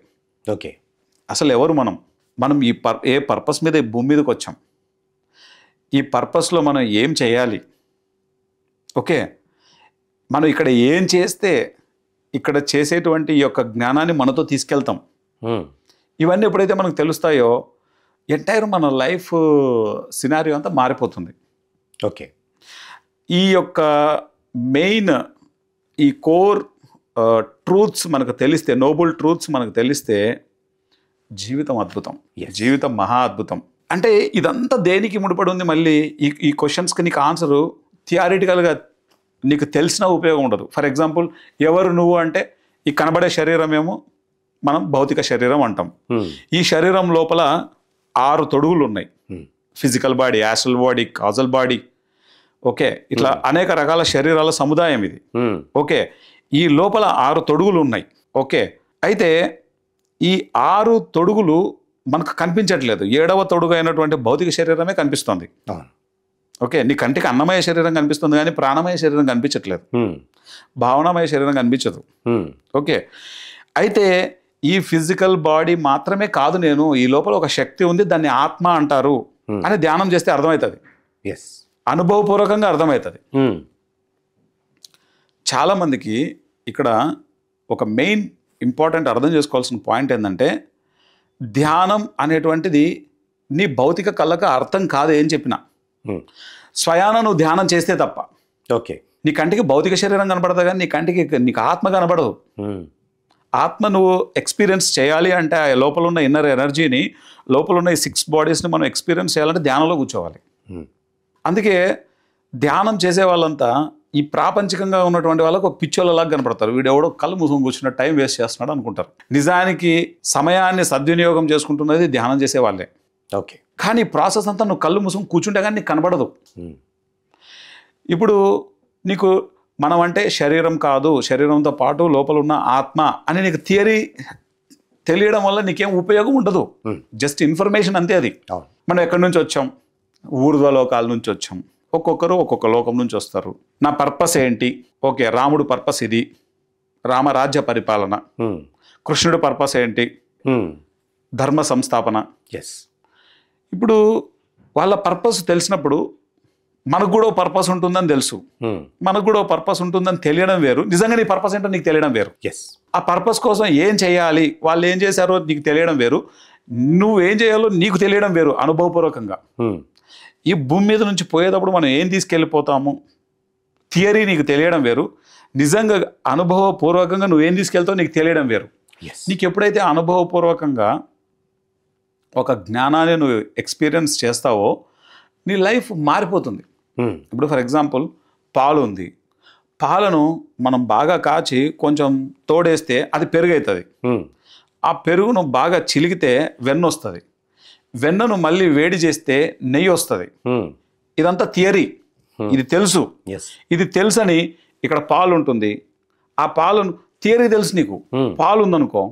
ఓకే, అసలు ఎవరు మనం ఏ పర్పస్ మీద ఈ భూమి మీదకి వచ్చాం, ఈ పర్పస్లో మనం ఏం చేయాలి, ఓకే, మనం ఇక్కడ ఏం చేస్తే ఇక్కడ చేసేటువంటి ఈ యొక్క జ్ఞానాన్ని మనతో తీసుకెళ్తాం. ఇవన్నీ ఎప్పుడైతే మనకు తెలుస్తాయో ఎంటైర్ మన లైఫ్ సినారియో అంతా మారిపోతుంది. ఓకే, ఈ యొక్క మెయిన్ ఈ కోర్ ట్రూత్స్ మనకు తెలిస్తే, నోబుల్ ట్రూత్స్ మనకు తెలిస్తే జీవితం అద్భుతం, జీవితం మహా అద్భుతం. అంటే ఇదంతా దేనికి ముడిపడి ఉంది? మళ్ళీ ఈ క్వశ్చన్స్కి నీకు ఆన్సరు థియారిటికల్గా నీకు తెలిసిన ఉపయోగం ఉండదు. ఫర్ ఎగ్జాంపుల్, ఎవరు నువ్వు అంటే ఈ కనబడే శరీరం ఏమో మనం భౌతిక శరీరం అంటాం. ఈ శరీరం లోపల 6 తొడుగులు ఉన్నాయి. Physical body, astral body, causal body, okay, ఇట్లా అనేక రకాల శరీరాల సముదాయం ఇది. ఓకే, ఈ లోపల 6 తొడుగులు ఉన్నాయి. ఓకే, అయితే ఈ 6 తొడుగులు మనకు కనిపించట్లేదు. 7వ తొడుగు అయినటువంటి భౌతిక శరీరమే కనిపిస్తుంది. ఓకే, నీ కంటికి అన్నమయ శరీరం కనిపిస్తుంది కానీ ప్రాణమయ శరీరం కనిపించట్లేదు, భావనమయ శరీరం కనిపించదు. ఓకే, అయితే ఈ ఫిజికల్ బాడీ మాత్రమే కాదు నేను, ఈ లోపల ఒక శక్తి ఉంది, దాన్ని ఆత్మ అంటారు అని ధ్యానం చేస్తే అర్థమవుతుంది. అనుభవపూర్వకంగా అర్థమవుతుంది. చాలామందికి ఇక్కడ ఒక మెయిన్ ఇంపార్టెంట్ అర్థం చేసుకోవాల్సిన పాయింట్ ఏంటంటే, ధ్యానం అనేటువంటిది నీ భౌతిక కళ్ళకు అర్థం కాదు ఏం చెప్పినా. స్వయాన నువ్వు ధ్యానం చేస్తే తప్ప. ఓకే, నీ కంటికి భౌతిక శరీరం కనబడదు కానీ నీకు ఆత్మ కనబడదు. ఆత్మ నువ్వు ఎక్స్పీరియన్స్ చేయాలి అంటే ఆ లోపల ఉన్న ఇన్నర్ ఎనర్జీని, లోపల ఉన్న ఈ 6 బాడీస్ని మనం ఎక్స్పీరియన్స్ చేయాలంటే ధ్యానంలో కూర్చోవాలి. అందుకే ధ్యానం చేసే వాళ్ళంతా ఈ ప్రాపంచికంగా ఉన్నటువంటి వాళ్ళకు ఒక పిచ్చోళ్ళలాగా కనపడతారు. వీడు ఎవడో కళ్ళు మూసుకొని కూర్చున్న టైం వేస్ట్ చేస్తున్నాడు అనుకుంటారు. నిజానికి సమయాన్ని సద్వినియోగం చేసుకుంటున్నది ధ్యానం చేసే వాళ్ళే. ఓకే, కానీ ప్రాసెస్ అంతా నువ్వు కళ్ళు మూసుకొని కూర్చుంటే కానీ నీకు కనబడదు. ఇప్పుడు నీకు మనం అంటే శరీరం కాదు, శరీరంతో పాటు లోపల ఉన్న ఆత్మ అని నీకు థియరీ తెలియడం వల్ల నీకేం ఉపయోగం ఉండదు. జస్ట్ ఇన్ఫర్మేషన్ అంతే అది. మనం ఎక్కడి నుంచి వచ్చాం? ఊర్ధ్వలోకాల నుంచి వచ్చాం. ఒక్కొక్కరు ఒక్కొక్క లోకం నుంచి వస్తారు. నా పర్పస్ ఏంటి? ఓకే, రాముడు పర్పస్ ఇది, రామరాజ్య పరిపాలన. కృష్ణుడు పర్పస్ ఏంటి? ధర్మ సంస్థాపన. ఇప్పుడు వాళ్ళ పర్పస్ తెలిసినప్పుడు మనకు కూడా పర్పస్ ఉంటుందని తెలుసు, మనకు కూడా పర్పస్ ఉంటుందని తెలియడం వేరు, నిజంగా నీ పర్పస్ ఏంటో నీకు తెలియడం వేరు. ఆ పర్పస్ కోసం ఏం చేయాలి, వాళ్ళు ఏం చేశారో నీకు తెలియడం వేరు, నువ్వేం చేయాలో నీకు తెలియడం వేరు. అనుభవపూర్వకంగా ఈ భూమి మీద నుంచి పోయేటప్పుడు మనం ఏం తీసుకెళ్ళిపోతాము, థియరీ నీకు తెలియడం వేరు, నిజంగా అనుభవపూర్వకంగా నువ్వేం తీసుకెళ్తావు నీకు తెలియడం వేరు. నీకు ఎప్పుడైతే అనుభవపూర్వకంగా ఒక జ్ఞానాన్ని నువ్వు ఎక్స్పీరియన్స్ చేస్తావో నీ లైఫ్ మారిపోతుంది. ఇప్పుడు ఫర్ ఎగ్జాంపుల్, పాలు ఉంది, పాలను మనం బాగా కాచి కొంచెం తోడేస్తే అది పెరుగు అవుతుంది. ఆ పెరుగును బాగా చిలికితే వెన్న వస్తుంది, వెన్నను మళ్ళీ వేడి చేస్తే నెయ్యి వస్తుంది. ఇదంతా థియరీ, ఇది తెలుసు. ఇది తెలుసని ఇక్కడ పాలు ఉంటుంది, ఆ పాలను థియరీ తెలుసు నీకు. పాలు ఉందనుకో,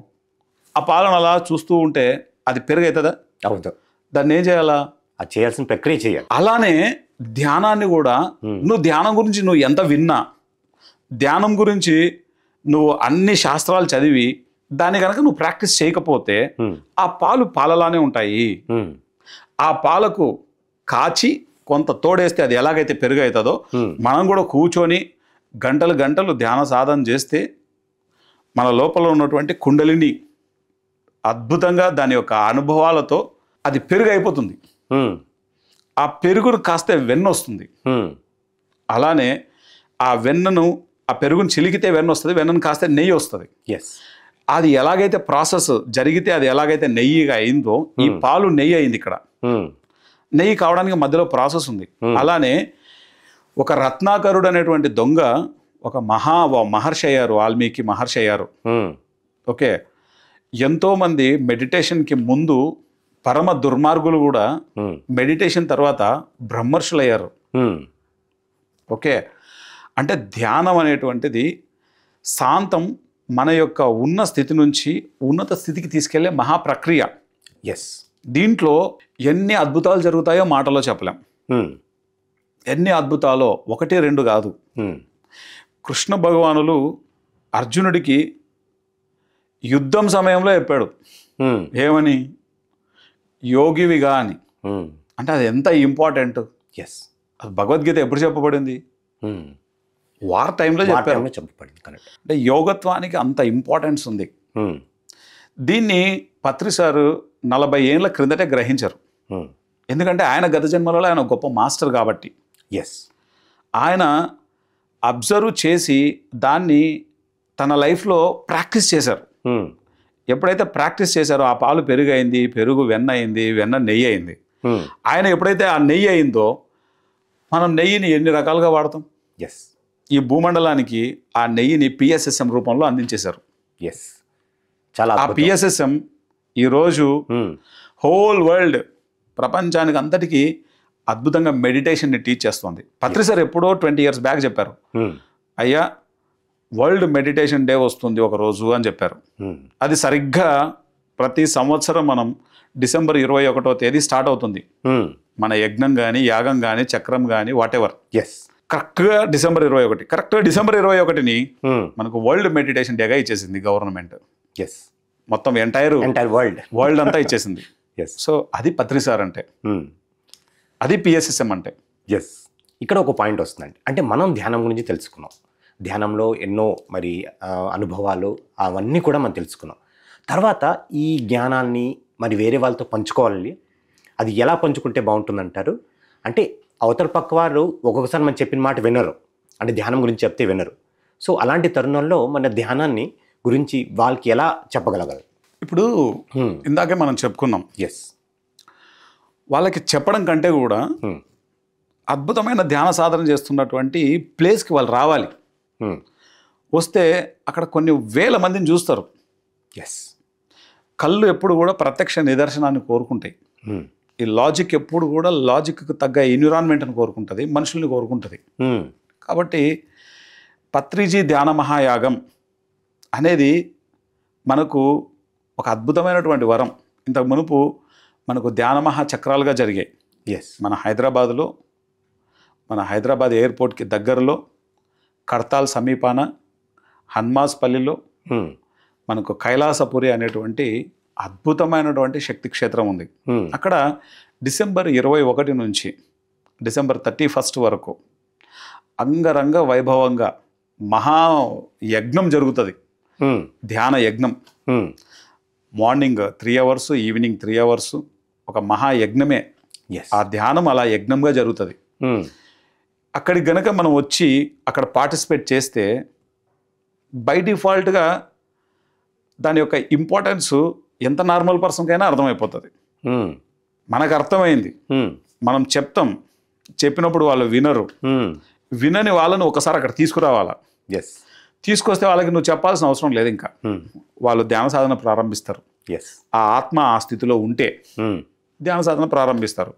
ఆ పాలను అలా చూస్తూ ఉంటే అది పెరుగు అవుతుందా? అవుతుంది. దాన్ని ఏం చేయాలా? అది చేయాల్సిన ప్రక్రియ చేయాలి. అలానే ధ్యానాన్ని కూడా నువ్వు ధ్యానం గురించి నువ్వు ఎంత విన్నా, ధ్యానం గురించి నువ్వు అన్ని శాస్త్రాలు చదివి దాన్ని కనుక నువ్వు ప్రాక్టీస్ చేయకపోతే ఆ పాలు పాలలానే ఉంటాయి. ఆ పాలకు కాచి కొంత తోడేస్తే అది ఎలాగైతే పెరుగు అవుతుందో మనం కూడా కూర్చొని గంటలు గంటలు ధ్యాన సాధన చేస్తే మన లోపల ఉన్నటువంటి కుండలిని అద్భుతంగా దాని యొక్క అనుభవాలతో అది పెరుగు అయిపోతుంది. ఆ పెరుగును కాస్తే వెన్న వస్తుంది. అలానే ఆ వెన్నను ఆ పెరుగును చిలికితే వెన్న వస్తుంది, వెన్నను కాస్తే నెయ్యి వస్తుంది. అది ఎలాగైతే ప్రాసెస్ జరిగితే అది ఎలాగైతే నెయ్యిగా అయిందో ఈ పాలు నెయ్యి అయింది. ఇక్కడ నెయ్యి కావడానికి మధ్యలో ప్రాసెస్ ఉంది. అలానే ఒక రత్నాకరుడు అనేటువంటి దొంగ ఒక మహర్షి అయ్యారు, వాల్మీకి మహర్షి అయ్యారు. ఓకే, ఎంతోమంది మెడిటేషన్కి ముందు పరమ దుర్మార్గులు కూడా మెడిటేషన్ తర్వాత బ్రహ్మర్షులు అయ్యారు. ఓకే, అంటే ధ్యానం అనేటువంటిది శాంతం మన యొక్క ఉన్న స్థితి నుంచి ఉన్నత స్థితికి తీసుకెళ్లే మహాప్రక్రియ. దీంట్లో ఎన్ని అద్భుతాలు జరుగుతాయో మాటలో చెప్పలేం. ఎన్ని అద్భుతాలో 1, 2 కాదు. కృష్ణ భగవానులు అర్జునుడికి యుద్ధం సమయంలో చెప్పాడు ఏమని, యోగివిగా అని. అంటే అది ఎంత ఇంపార్టెంట్. అది భగవద్గీత ఎప్పుడు చెప్పబడింది? వార్ టైంలో చెప్పబడింది. అంటే యోగత్వానికి అంత ఇంపార్టెన్స్ ఉంది. దీన్ని పత్రి సారు 40 ఏళ్ళ క్రిందటే గ్రహించారు. ఎందుకంటే ఆయన గత జన్మలలో ఆయన గొప్ప మాస్టర్ కాబట్టి ఆయన అబ్జర్వ్ చేసి దాన్ని తన లైఫ్లో ప్రాక్టీస్ చేశారు. ఎప్పుడైతే ప్రాక్టీస్ చేశారో ఆ పాలు పెరుగు అయింది, పెరుగు వెన్న అయింది, వెన్న నెయ్యి అయింది. ఆయన ఎప్పుడైతే ఆ నెయ్యి అయిందో మనం నెయ్యిని ఎన్ని రకాలుగా వాడతాం. ఈ భూమండలానికి ఆ నెయ్యిని PSSM రూపంలో అందించేశారు. చాలా ఆ PSSM ఈరోజు హోల్ వరల్డ్ ప్రపంచానికి అంతటికీ అద్భుతంగా మెడిటేషన్ని టీచ్ చేస్తుంది. పత్రి సార్ ఎప్పుడో 20 years బ్యాక్ చెప్పారు, అయ్యా వరల్డ్ మెడిటేషన్ డే వస్తుంది ఒక రోజు అని చెప్పారు. అది సరిగ్గా ప్రతి సంవత్సరం మనం డిసెంబర్ 21వ తేదీ స్టార్ట్ అవుతుంది. మన యజ్ఞం కానీ యాగం కానీ చక్రం కానీ వాటెవర్. కరెక్ట్గా డిసెంబర్ 21, కరెక్ట్గా డిసెంబర్ 21ని మనకు వరల్డ్ మెడిటేషన్ డేగా ఇచ్చేసింది గవర్నమెంట్. మొత్తం ఎంటైర్ వరల్డ్ అంతా ఇచ్చేసింది. సో అది పత్రి సార్ అంటే, అది PSSM అంటే. ఇక్కడ ఒక పాయింట్ వస్తుందండి. అంటే మనం ధ్యానం గురించి తెలుసుకున్నాం, ధ్యానంలో ఎన్నో మరి అనుభవాలు అవన్నీ కూడా మనం తెలుసుకున్నాం. తర్వాత ఈ జ్ఞానాన్ని మరి వేరే వాళ్ళతో పంచుకోవాలి. అది ఎలా పంచుకుంటే బాగుంటుందంటారు? అంటే అవతల పక్క వారు ఒక్కొక్కసారి మనం చెప్పిన మాట వినరు, అంటే ధ్యానం గురించి చెప్తే వినరు. సో అలాంటి తరుణంలో మన ధ్యానాన్ని గురించి వాళ్ళకి ఎలా చెప్పగలగాలి? ఇప్పుడు ఇందాకే మనం చెప్పుకున్నాం, వాళ్ళకి చెప్పడం కంటే కూడా అద్భుతమైన ధ్యాన సాధన చేస్తున్నటువంటి ప్లేస్కి వాళ్ళు రావాలి. వస్తే అక్కడ కొన్ని వేల మందిని చూస్తారు. కళ్ళు ఎప్పుడు కూడా ప్రత్యక్ష నిదర్శనాన్ని కోరుకుంటాయి. ఈ లాజిక్ ఎప్పుడు కూడా లాజిక్కి తగ్గ ఎన్విరాన్మెంట్ని కోరుకుంటుంది, మనుషుల్ని కోరుకుంటుంది. కాబట్టి పత్రిజీ ధ్యాన మహాయాగం అనేది మనకు ఒక అద్భుతమైనటువంటి వరం. ఇంతకు మునుపు మనకు ధ్యాన మహాచక్రాలుగా జరిగాయి. మన హైదరాబాద్ ఎయిర్పోర్ట్కి దగ్గరలో కడతాల్ సమీపాన హన్మాస్పల్లిలో మనకు కైలాసపురి అనేటువంటి అద్భుతమైనటువంటి శక్తి క్షేత్రం ఉంది. అక్కడ డిసెంబర్ 21 నుంచి డిసెంబర్ 31 వరకు అంగరంగ వైభవంగా మహాయజ్ఞం జరుగుతుంది. ధ్యాన యజ్ఞం. మార్నింగ్ 3 hours, ఈవినింగ్ 3 hours ఒక మహాయజ్ఞమే. ఆ ధ్యానం అలా యజ్ఞంగా జరుగుతుంది. అక్కడికి గనక మనం వచ్చి అక్కడ పార్టిసిపేట్ చేస్తే బై డిఫాల్ట్గా దాని యొక్క ఇంపార్టెన్స్ ఎంత నార్మల్ పర్సన్కైనా అర్థమైపోతుంది. మనకు అర్థమైంది, మనం చెప్తాం, చెప్పినప్పుడు వాళ్ళు వినరు. వినని వాళ్ళని ఒకసారి అక్కడ తీసుకురావాలా. తీసుకొస్తే వాళ్ళకి నువ్వు చెప్పాల్సిన అవసరం లేదు. ఇంకా వాళ్ళు ధ్యాన సాధన ప్రారంభిస్తారు. ఆ ఆత్మ ఆ స్థితిలో ఉంటే ధ్యాన సాధన ప్రారంభిస్తారు.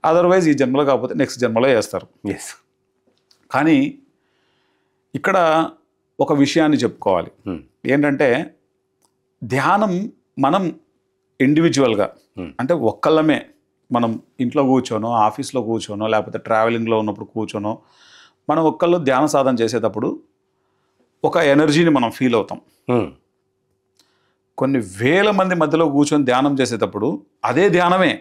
అదర్వైజ్ ఈ జన్మలో కాకపోతే నెక్స్ట్ జన్మలో చేస్తారు. కానీ ఇక్కడ ఒక విషయాన్ని చెప్పుకోవాలి. ఏంటంటే ధ్యానం మనం ఇండివిజువల్గా, అంటే ఒక్కళ్ళమే మనం ఇంట్లో కూర్చోనో ఆఫీస్లో కూర్చోనో లేకపోతే ట్రావెలింగ్లో ఉన్నప్పుడు కూర్చోనో మనం ఒక్కళ్ళు ధ్యాన సాధన చేసేటప్పుడు ఒక ఎనర్జీని మనం ఫీల్ అవుతాం. కొన్ని వేల మంది మధ్యలో కూర్చొని ధ్యానం చేసేటప్పుడు అదే ధ్యానమే,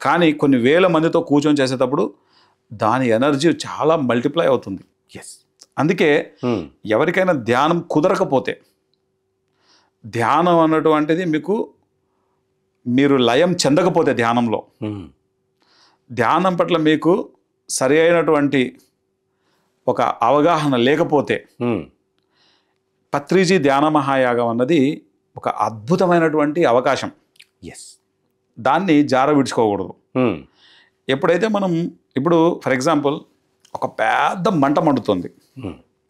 కానీ కొన్ని వేల మందితో కూర్చొని చేసేటప్పుడు దాని ఎనర్జీ చాలా మల్టిప్లై అవుతుంది. ఎస్. అందుకే ఎవరికైనా ధ్యానం కుదరకపోతే, ధ్యానం అన్నటువంటిది మీరు లయం చెందకపోతే ధ్యానంలో, ధ్యానం పట్ల మీకు సరి అయినటువంటి ఒక అవగాహన లేకపోతే, పత్రిజీ ధ్యాన మహాయాగం అన్నది ఒక అద్భుతమైనటువంటి అవకాశం. ఎస్. దాన్ని జార విడుచుకోకూడదు. ఎప్పుడైతే మనం ఇప్పుడు ఫర్ ఎగ్జాంపుల్ ఒక పెద్ద మంట మండుతుంది,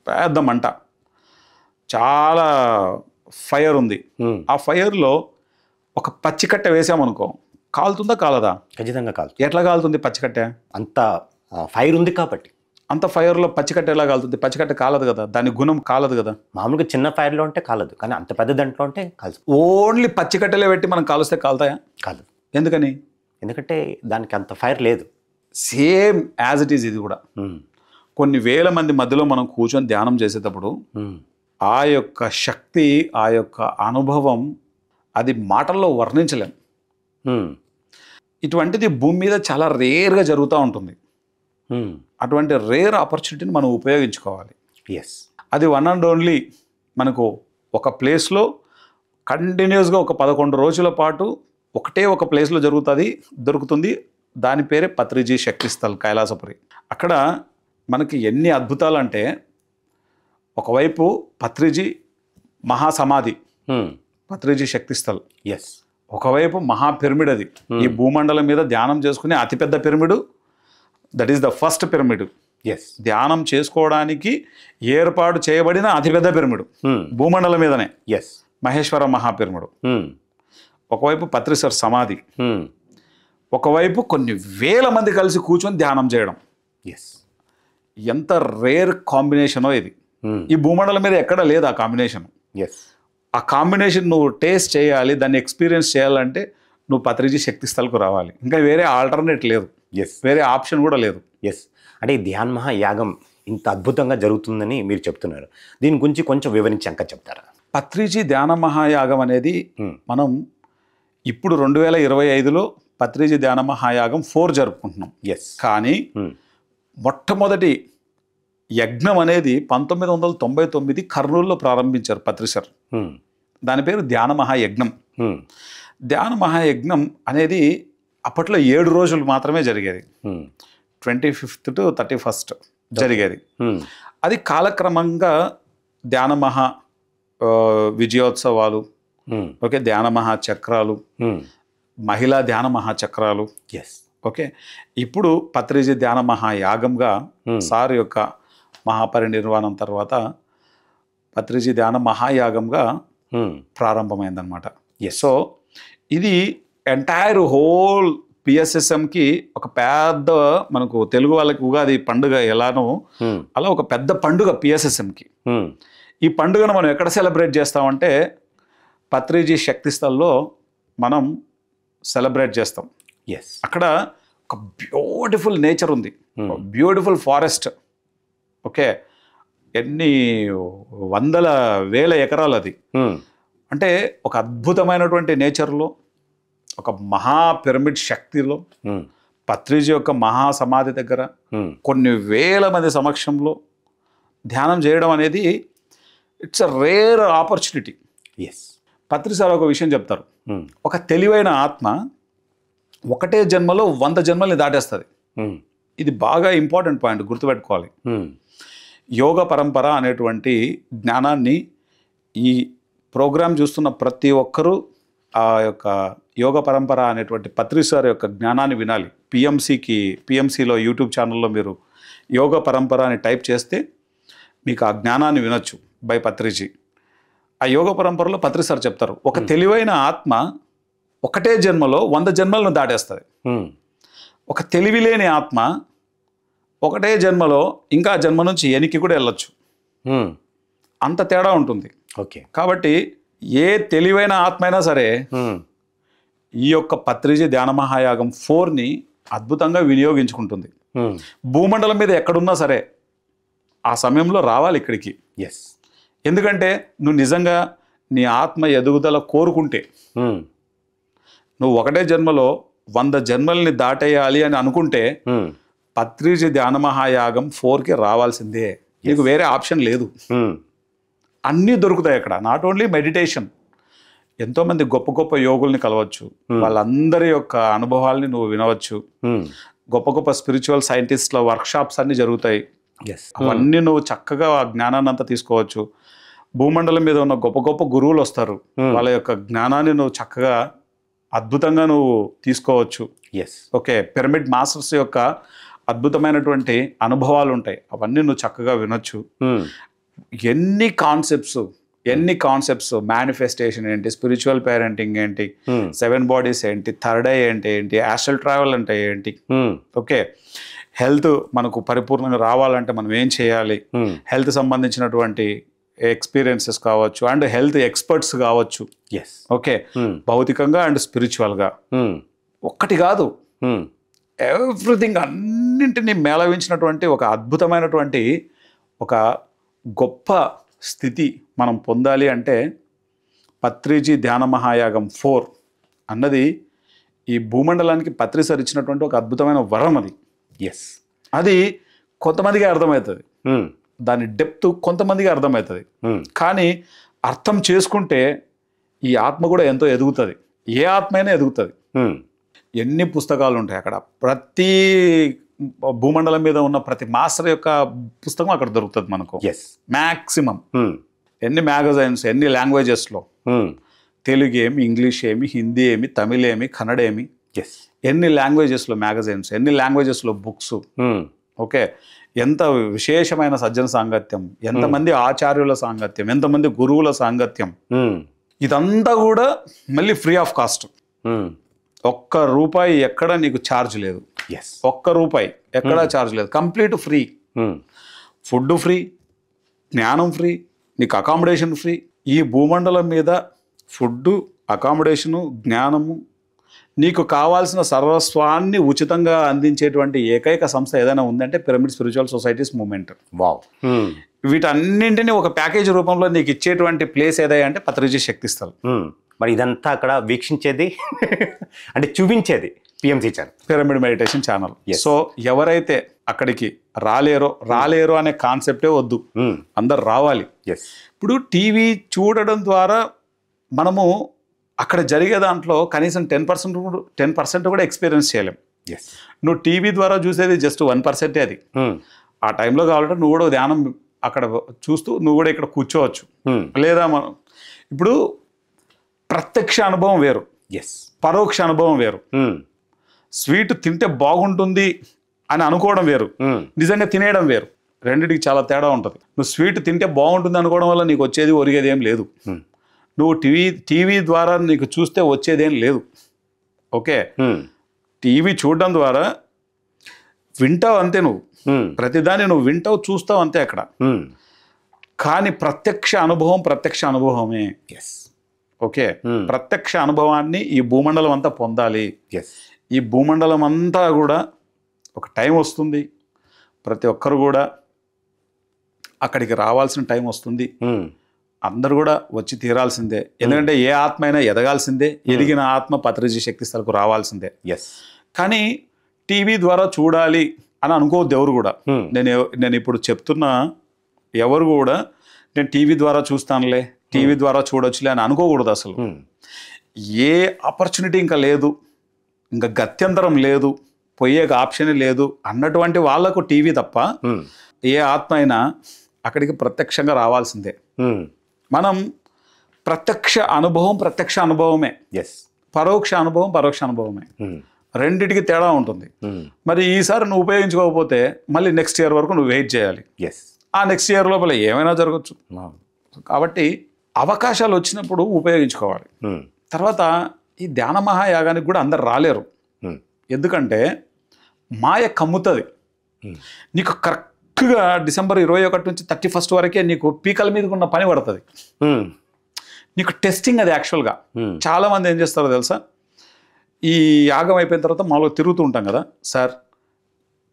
పెద్ద మంట, చాలా ఫైర్ ఉంది. ఆ ఫైర్లో ఒక పచ్చికట్టె వేసామనుకో, కాలుతుందా కాలదా? ఖచ్చితంగా కాదు. ఎట్లా కాలుతుంది పచ్చికట్టె? అంత ఫైర్ ఉంది కాబట్టి. అంత ఫైర్లో పచ్చికట్టె ఎలా కాలుతుంది? పచ్చికట్టె కాలదు కదా, దాని గుణం కాలదు కదా. మామూలుగా చిన్న ఫైర్లో ఉంటే కాలదు, కానీ అంత పెద్ద దాంట్లో ఉంటే కాదు. ఓన్లీ పచ్చికట్టెలే పెట్టి మనం కాలుస్తే కాలుతాయా? కాదు. ఎందుకని? ఎందుకంటే దానికి అంత ఫైర్ లేదు. సేమ్ యాజ్ ఇట్ ఈజ్ ఇది కూడా. కొన్ని వేల మంది మధ్యలో మనం కూర్చొని ధ్యానం చేసేటప్పుడు ఆ యొక్క శక్తి, ఆ యొక్క అనుభవం అది మాటల్లో వర్ణించలేం. ఇటువంటిది భూమి మీద చాలా రేర్గా జరుగుతూ ఉంటుంది. అటువంటి రేర్ ఆపర్చునిటీని మనం ఉపయోగించుకోవాలి. ఎస్. అది వన్ అండ్ ఓన్లీ మనకు ఒక ప్లేస్లో కంటిన్యూస్గా ఒక 11 రోజుల పాటు ఒకటే ఒక ప్లేస్లో దొరుకుతుంది. దాని పేరే పత్రిజీ శక్తిస్థల్ కైలాసపురి. అక్కడ మనకి ఎన్ని అద్భుతాలు అంటే, ఒకవైపు పత్రిజీ మహాసమాధి, పత్రిజీ శక్తిస్థల్. ఎస్. ఒకవైపు మహా పిరమిడ్, అది ఈ భూమండలం మీద ధ్యానం చేసుకునే అతిపెద్ద pyramid. That is the first pyramid. Yes. ధ్యానం చేసుకోవడానికి ఏర్పాటు చేయబడిన అతిపెద్ద పిరమిడ్ భూమండలం మీదనే. ఎస్. మహేశ్వర మహాపిరమిడ్. ఒకవైపు పత్రిసర్ సమాధి, ఒకవైపు కొన్ని వేల మంది కలిసి కూర్చొని ధ్యానం చేయడం. ఎస్. ఎంత రేర్ కాంబినేషనో ఇది. ఈ భూమండలం మీద ఎక్కడ లేదు ఆ కాంబినేషన్. ఎస్. ఆ కాంబినేషన్ నువ్వు టేస్ట్ చేయాలి, దాన్ని ఎక్స్పీరియన్స్ చేయాలంటే నువ్వు పత్రిజీ శక్తిస్థల్కు రావాలి. ఇంకా వేరే ఆల్టర్నేట్ లేదు. ఎస్. వేరే ఆప్షన్ కూడా లేదు. ఎస్. అంటే ఈ ధ్యాన్ మహాయాగం ఇంత అద్భుతంగా జరుగుతుందని మీరు చెప్తున్నారు. దీని గురించి కొంచెం వివరించాక చెప్తారా? పత్రిజీ ధ్యాన మహాయాగం అనేది మనం ఇప్పుడు 2025లో పత్రిజీ ధ్యాన మహాయాగం 4 జరుపుకుంటున్నాం. ఎస్. కానీ మొట్టమొదటి యజ్ఞం అనేది 1999 కర్నూలులో ప్రారంభించారు పత్రిసర్. దాని పేరు ధ్యాన మహాయజ్ఞం. ధ్యాన మహాయజ్ఞం అనేది అప్పట్లో 7 రోజులు మాత్రమే జరిగేది. 25th to 31st జరిగేది. అది కాలక్రమంగా ధ్యాన మహా విజయోత్సవాలు, ఓకే, ధ్యాన మహాచక్రాలు, మహిళా ధ్యాన మహాచక్రాలు. ఎస్. ఓకే, ఇప్పుడు పత్రిజీ ధ్యాన మహాయాగంగా సార్ యొక్క మహాపరినిర్వాణం తర్వాత పత్రిజీ ధ్యాన మహాయాగంగా ప్రారంభమైందనమాట. సో ఇది ఎంటైర్ హోల్ పిఎస్ఎస్ఎంకి ఒక పెద్ద, మనకు తెలుగు వాళ్ళకి ఉగాది పండుగ ఎలానో అలా ఒక పెద్ద పండుగ పిఎస్ఎస్ఎంకి. ఈ పండుగను మనం ఎక్కడ సెలబ్రేట్ చేస్తామంటే పత్రిజీ శక్తిస్థల్లో మనం సెలబ్రేట్ చేస్తాం. ఎస్. అక్కడ ఒక బ్యూటిఫుల్ నేచర్ ఉంది, బ్యూటిఫుల్ ఫారెస్ట్. ఓకే, ఎన్ని వందల వేల ఎకరాలు అది. అంటే ఒక అద్భుతమైనటువంటి నేచర్లో, ఒక మహా పిరమిడ్ శక్తిలో, పత్రిజీ యొక్క మహాసమాధి దగ్గర కొన్ని వేల మంది సమక్షంలో ధ్యానం చేయడం అనేది it's a rare opportunity. Yes. పత్రిసార్ ఒక విషయం చెప్తారు, ఒక తెలివైన ఆత్మ ఒకటే జన్మలో 100 జన్మల్ని దాటేస్తుంది. ఇది బాగా ఇంపార్టెంట్ పాయింట్, గుర్తుపెట్టుకోవాలి. యోగ పరంపర అనేటువంటి జ్ఞానాన్ని ఈ ప్రోగ్రాం చూస్తున్న ప్రతి ఒక్కరూ ఆ యొక్క యోగ పరంపర అనేటువంటి పత్రిసార్ యొక్క జ్ఞానాన్ని వినాలి. పిఎంసిలో యూట్యూబ్ ఛానల్లో మీరు యోగ పరంపర అని టైప్ చేస్తే మీకు ఆ జ్ఞానాన్ని వినొచ్చు బై పత్రిజీ. ఆ యోగ పరంపరలో పత్రిసార్ చెప్తారు, ఒక తెలివైన ఆత్మ ఒకటే జన్మలో 100 జన్మలను దాటేస్తుంది. ఒక తెలివి లేని ఆత్మ ఒకటే జన్మలో ఇంకా జన్మ నుంచి ఎనికి కూడా వెళ్ళొచ్చు. అంత తేడా ఉంటుంది. ఓకే. కాబట్టి ఏ తెలివైన ఆత్మ అయినా సరే ఈ యొక్క పత్రిజీ ధ్యాన మహాయాగం 4ని అద్భుతంగా వినియోగించుకుంటుంది. భూమండలం మీద ఎక్కడున్నా సరే ఆ సమయంలో రావాలి ఇక్కడికి. ఎస్. ఎందుకంటే నువ్వు నిజంగా నీ ఆత్మ ఎదుగుదల కోరుకుంటే, నువ్వు ఒకటే జన్మలో 100 జన్మల్ని దాటేయాలి అని అనుకుంటే పత్రిజీ ధ్యాన మహాయాగం 4కి రావాల్సిందే. నీకు వేరే ఆప్షన్ లేదు. అన్నీ దొరుకుతాయి అక్కడ. నాట్ ఓన్లీ మెడిటేషన్, ఎంతోమంది గొప్ప గొప్ప యోగుల్ని కలవచ్చు, వాళ్ళందరి యొక్క అనుభవాల్ని నువ్వు వినవచ్చు. గొప్ప గొప్ప స్పిరిచువల్ సైంటిస్ట్ల వర్క్షాప్స్ అన్నీ జరుగుతాయి. అవన్నీ నువ్వు చక్కగా ఆ జ్ఞానాన్ని అంతా తీసుకోవచ్చు. భూమండలం మీద ఉన్న గొప్ప గొప్ప గురువులు వస్తారు, వాళ్ళ యొక్క జ్ఞానాన్ని నువ్వు చక్కగా అద్భుతంగా నువ్వు తీసుకోవచ్చు. ఓకే, పిరమిడ్ మాస్టర్స్ యొక్క అద్భుతమైనటువంటి అనుభవాలు ఉంటాయి, అవన్నీ నువ్వు చక్కగా వినొచ్చు. ఎన్ని కాన్సెప్ట్స్ మేనిఫెస్టేషన్ ఏంటి, స్పిరిచువల్ పేరెంటింగ్ ఏంటి, 7 బాడీస్ ఏంటి, థర్డ్ ఐ ఏంటి, ఆస్ట్రల్ ట్రావెల్ అంటే ఏంటి, ఓకే, హెల్త్ మనకు పరిపూర్ణంగా రావాలంటే మనం ఏం చేయాలి, హెల్త్ సంబంధించినటువంటి ఎక్స్పీరియన్సెస్ కావచ్చు, అండ్ హెల్త్ ఎక్స్పర్ట్స్ కావచ్చు. ఓకే, భౌతికంగా అండ్ స్పిరిచువల్గా ఒక్కటి కాదు, ఎవ్రీథింగ్ అన్నింటినీ మేళవించినటువంటి ఒక అద్భుతమైనటువంటి ఒక గొప్ప స్థితి మనం పొందాలి అంటే పత్రిజీ ధ్యాన మహాయాగం 4 అన్నది ఈ భూమండలానికి పత్రి సార్ ఇచ్చినటువంటి ఒక అద్భుతమైన వరం. అది అది కొంతమందికి అర్థమవుతుంది, దాని డెప్త్ కొంతమందికి అర్థమవుతుంది. కానీ అర్థం చేసుకుంటే ఈ ఆత్మ కూడా ఎంతో ఎదుగుతుంది. ఏ ఆత్మ అయినా ఎదుగుతుంది. ఎన్ని పుస్తకాలు ఉంటాయి అక్కడ, ప్రతి భూమండలం మీద ఉన్న ప్రతి మాస్టర్ యొక్క పుస్తకం అక్కడ దొరుకుతుంది మనకు. మ్యాక్సిమం ఎన్ని మ్యాగజైన్స్, ఎన్ని లాంగ్వేజెస్లో, తెలుగు ఏమి, ఇంగ్లీష్ ఏమి, హిందీ ఏమి, తమిళ్ ఏమి, కన్నడ ఏమి, ఎన్ని లాంగ్వేజెస్లో మ్యాగజైన్స్, ఎన్ని లాంగ్వేజెస్లో బుక్స్. ఓకే, ఎంత విశేషమైన సజ్జన సాంగత్యం, ఎంతమంది ఆచార్యుల సాంగత్యం, ఎంతమంది గురువుల సాంగత్యం. ఇదంతా కూడా మళ్ళీ ఫ్రీ ఆఫ్ కాస్ట్. ₹1 ఎక్కడ నీకు ఛార్జ్ లేదు. ₹1 ఎక్కడా ఛార్జ్ లేదు. Complete free. ఫుడ్ ఫ్రీ, జ్ఞానం ఫ్రీ, నీకు అకామిడేషన్ ఫ్రీ. ఈ భూమండలం మీద ఫుడ్, అకామిడేషను, జ్ఞానము, నీకు కావాల్సిన సర్వస్వాన్ని ఉచితంగా అందించేటువంటి ఏకైక సంస్థ ఏదైనా ఉందంటే పిరమిడ్ స్పిరిచువల్ సొసైటీస్ మూవ్మెంట్. వీటన్నింటినీ ఒక ప్యాకేజ్ రూపంలో నీకు ఇచ్చేటువంటి ప్లేస్ ఏదైనా అంటే పత్రిజీ శక్తిస్థల్. మరి ఇదంతా అక్కడ వీక్షించేది అంటే చూపించేది PMC channel, pyramid meditation channel. So ఎవరైతే అక్కడికి రాలేరు అనే కాన్సెప్టే వద్దు, అందరు రావాలి. ఇప్పుడు టీవీ చూడడం ద్వారా మనము అక్కడ జరిగే దాంట్లో కనీసం 10% కూడా ఎక్స్పీరియన్స్ చేయలేం. నువ్వు టీవీ ద్వారా చూసేది జస్ట్ 1% అది. ఆ టైంలో కావాలంటే నువ్వు కూడా ధ్యానం అక్కడ చూస్తూ నువ్వు కూడా ఇక్కడ కూర్చోవచ్చు. లేదా మనం ఇప్పుడు ప్రత్యక్ష అనుభవం వేరు, పరోక్ష అనుభవం వేరు. స్వీట్ తింటే బాగుంటుంది అని అనుకోవడం వేరు, నిజంగా తినేయడం వేరు. రెండింటికి చాలా తేడా ఉంటుంది. నువ్వు స్వీట్ తింటే బాగుంటుంది అనుకోవడం వల్ల నీకు వచ్చేది ఒరిగేది ఏం లేదు. నువ్వు టీవీ ద్వారా నీకు చూస్తే వచ్చేదేం లేదు. ఓకే, టీవీ చూడడం ద్వారా వింటావు అంతే, నువ్వు ప్రతిదాన్ని నువ్వు వింటావు, చూస్తావు అంతే అక్కడ. కానీ ప్రత్యక్ష అనుభవమే. ఓకే, ప్రత్యక్ష అనుభవాన్ని ఈ భూమండలం అంతా పొందాలి. ఈ భూమండలం అంతా కూడా ఒక టైం వస్తుంది, ప్రతి ఒక్కరు కూడా అక్కడికి రావాల్సిన టైం వస్తుంది. అందరు కూడా వచ్చి తీరాల్సిందే. ఎందుకంటే ఏ ఆత్మ అయినా ఎదగాల్సిందే. ఎదిగిన ఆత్మ పత్రిజీ శక్తిస్థలకు రావాల్సిందే. కానీ టీవీ ద్వారా చూడాలి అని అనుకోవద్దు ఎవరు కూడా. నేను ఇప్పుడు చెప్తున్నా, ఎవరు కూడా నేను టీవీ ద్వారా చూస్తానులే, టీవీ ద్వారా చూడొచ్చులే అని అనుకోకూడదు. అసలు ఏ ఆపర్చునిటీ ఇంకా లేదు, ఇంకా గత్యంతరం లేదు, పోయే ఆప్షన్ లేదు అన్నటువంటి వాళ్లకు టీవీ తప్ప ఏ ఆత్మ అయినా అక్కడికి ప్రత్యక్షంగా రావాల్సిందే. మనం ప్రత్యక్ష అనుభవమే, పరోక్ష అనుభవమే. రెండిటికి తేడా ఉంటుంది. మరి ఈసారి నువ్వు ఉపయోగించుకోకపోతే మళ్ళీ నెక్స్ట్ ఇయర్ వరకు నువ్వు వెయిట్ చేయాలి. ఆ నెక్స్ట్ ఇయర్ లోపల ఏమైనా జరగచ్చు. కాబట్టి అవకాశాలు వచ్చినప్పుడు ఉపయోగించుకోవాలి. తర్వాత ఈ ధ్యాన మహాయాగానికి కూడా అందరు రాలేరు. ఎందుకంటే మాయ కమ్ముతుంది. నీకు కరెక్ట్గా డిసెంబర్ 21 నుంచి 31 వరకే నీకు పీకల మీదకి ఉన్న పని పడుతుంది. నీకు టెస్టింగ్ అది. యాక్చువల్గా చాలామంది ఏం చేస్తారో తెలుసా, ఈ యాగం అయిపోయిన తర్వాత మామూలుగా తిరుగుతూ ఉంటాం కదా, సార్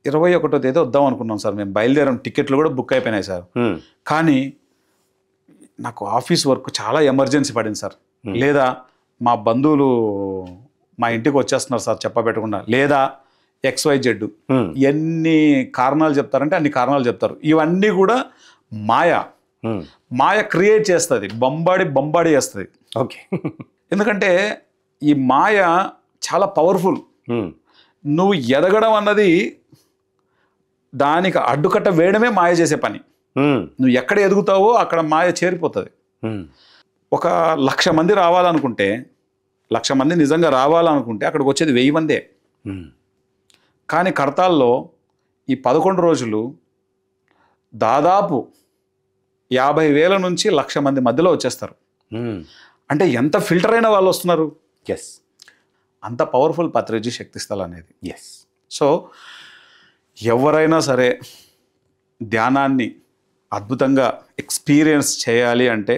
21వ తేదీ వద్దాం అనుకున్నాం సార్, మేము బయలుదేరాం, టికెట్లు కూడా బుక్ అయిపోయినాయి సార్, కానీ నాకు ఆఫీస్ వర్క్ చాలా ఎమర్జెన్సీ పడింది సార్, లేదా మా బంధువులు మా ఇంటికి వచ్చేస్తున్నారు సార్ చెప్పబెట్టకుండా, లేదా XYZ ఎన్ని కారణాలు చెప్తారంటే అన్ని కారణాలు చెప్తారు. ఇవన్నీ కూడా మాయ క్రియేట్ చేస్తుంది, బొంబాడి చేస్తుంది. ఓకే. ఎందుకంటే ఈ మాయ చాలా పవర్ఫుల్. నువ్వు ఎదగడం అన్నది దానికి అడ్డుకట్ట వేయడమే మాయ చేసే పని. నువ్వు ఎక్కడ ఎదుగుతావో అక్కడ మాయ చేరిపోతుంది. 1,00,000 మంది రావాలనుకుంటే, 1,00,000 మంది నిజంగా రావాలనుకుంటే అక్కడికి వచ్చేది 1000 మందే. కానీ కడతాల్లో ఈ 11 రోజులు దాదాపు 50,000 నుంచి 1,00,000 మంది మధ్యలో వచ్చేస్తారు. అంటే ఎంత ఫిల్టర్ అయిన వాళ్ళు వస్తున్నారు. ఎస్, అంత పవర్ఫుల్ పత్రిజీ శక్తిస్థల్ అనేది. ఎస్. సో ఎవరైనా సరే ధ్యానాన్ని అద్భుతంగా ఎక్స్పీరియన్స్ చేయాలి అంటే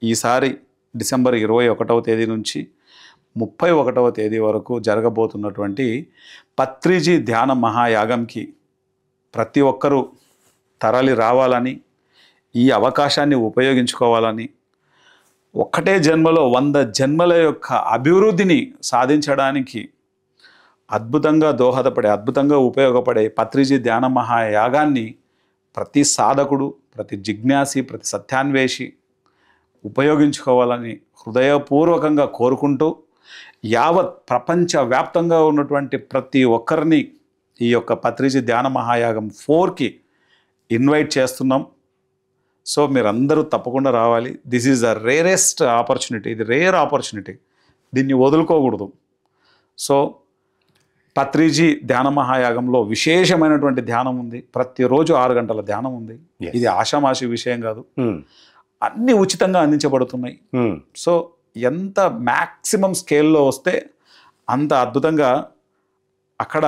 ఈసారి డిసెంబర్ 21వ తేదీ నుంచి 31వ తేదీ వరకు జరగబోతున్నటువంటి పత్రిజీ ధ్యాన మహాయాగంకి ప్రతి ఒక్కరూ తరలి రావాలని, ఈ అవకాశాన్ని ఉపయోగించుకోవాలని, ఒక్కటే జన్మలో 100 జన్మల యొక్క అభివృద్ధిని సాధించడానికి అద్భుతంగా దోహదపడే, అద్భుతంగా ఉపయోగపడే పత్రిజీ ధ్యాన మహాయాగాన్ని ప్రతి సాధకుడు, ప్రతి జిజ్ఞాసి, ప్రతి సత్యాన్వేషి ఉపయోగించుకోవాలని హృదయపూర్వకంగా కోరుకుంటూ, యావత్ ప్రపంచవ్యాప్తంగా ఉన్నటువంటి ప్రతి ఒక్కరిని ఈ యొక్క పత్రిజీ ధ్యాన మహాయాగం 4కి ఇన్వైట్ చేస్తున్నాం. సో మీరందరూ తప్పకుండా రావాలి. This is the rarest opportunity. ఇది రేర్ ఆపర్చునిటీ, దీన్ని వదులుకోకూడదు. సో పత్రిజీ ధ్యాన మహాయాగంలో విశేషమైనటువంటి ధ్యానం ఉంది. ప్రతిరోజు 6 గంటల ధ్యానం ఉంది. ఇది ఆషామాషి విషయం కాదు. అన్నీ ఉచితంగా అందించబడుతున్నాయి. సో ఎంత మ్యాక్సిమం స్కేల్లో వస్తే అంత అద్భుతంగా అక్కడ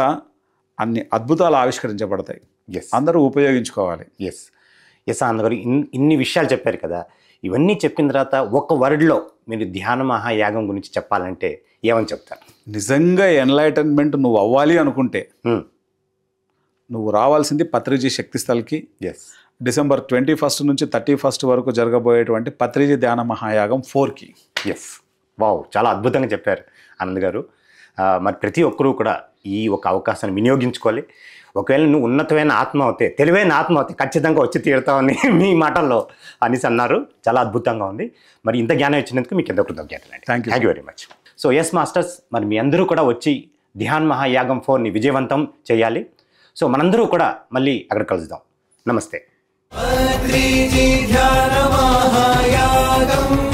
అన్ని అద్భుతాలు ఆవిష్కరించబడతాయి. అందరూ ఉపయోగించుకోవాలి. ఎస్ ఎస్ అన్నగారు, ఇన్ని విషయాలు చెప్పారు కదా. ఇవన్నీ చెప్పిన తర్వాత ఒక వర్డ్లో మీరు ధ్యాన మహాయాగం గురించి చెప్పాలంటే ఏమని చెప్తారు? నిజంగా ఎన్లైటన్మెంట్ నువ్వు అవ్వాలి అనుకుంటే నువ్వు రావాల్సింది పత్రిజీ శక్తిస్థల్కి. డిసెంబర్ 21 నుంచి 31 వరకు జరగబోయేటువంటి పత్రిజీ ధ్యాన మహాయాగం 4కి. ఎస్, వావ్, చాలా అద్భుతంగా చెప్పారు ఆనంద్ గారు. మరి ప్రతి ఒక్కరూ కూడా ఈ ఒక అవకాశాన్ని వినియోగించుకోవాలి. ఒకవేళ నువ్వు ఉన్నతమైన ఆత్మ అవుతే, తెలివైన ఆత్మ అవుతే ఖచ్చితంగా వచ్చి తీరుతామని మీ మాటల్లో అనేసి అన్నారు. చాలా అద్భుతంగా ఉంది. మరి ఇంత జ్ఞానం ఇచ్చినందుకు మీకు ఎంతో కృతజ్ఞతలు. Thank you very much. So yes masters, మరి మీ అందరూ కూడా వచ్చి ధ్యాన్ మహాయాగం 4ని విజయవంతం చేయాలి. సో మనందరూ కూడా మళ్ళీ అక్కడ కలుద్దాం. నమస్తే. పత్రిజీ ధ్యాన మహాయాగం.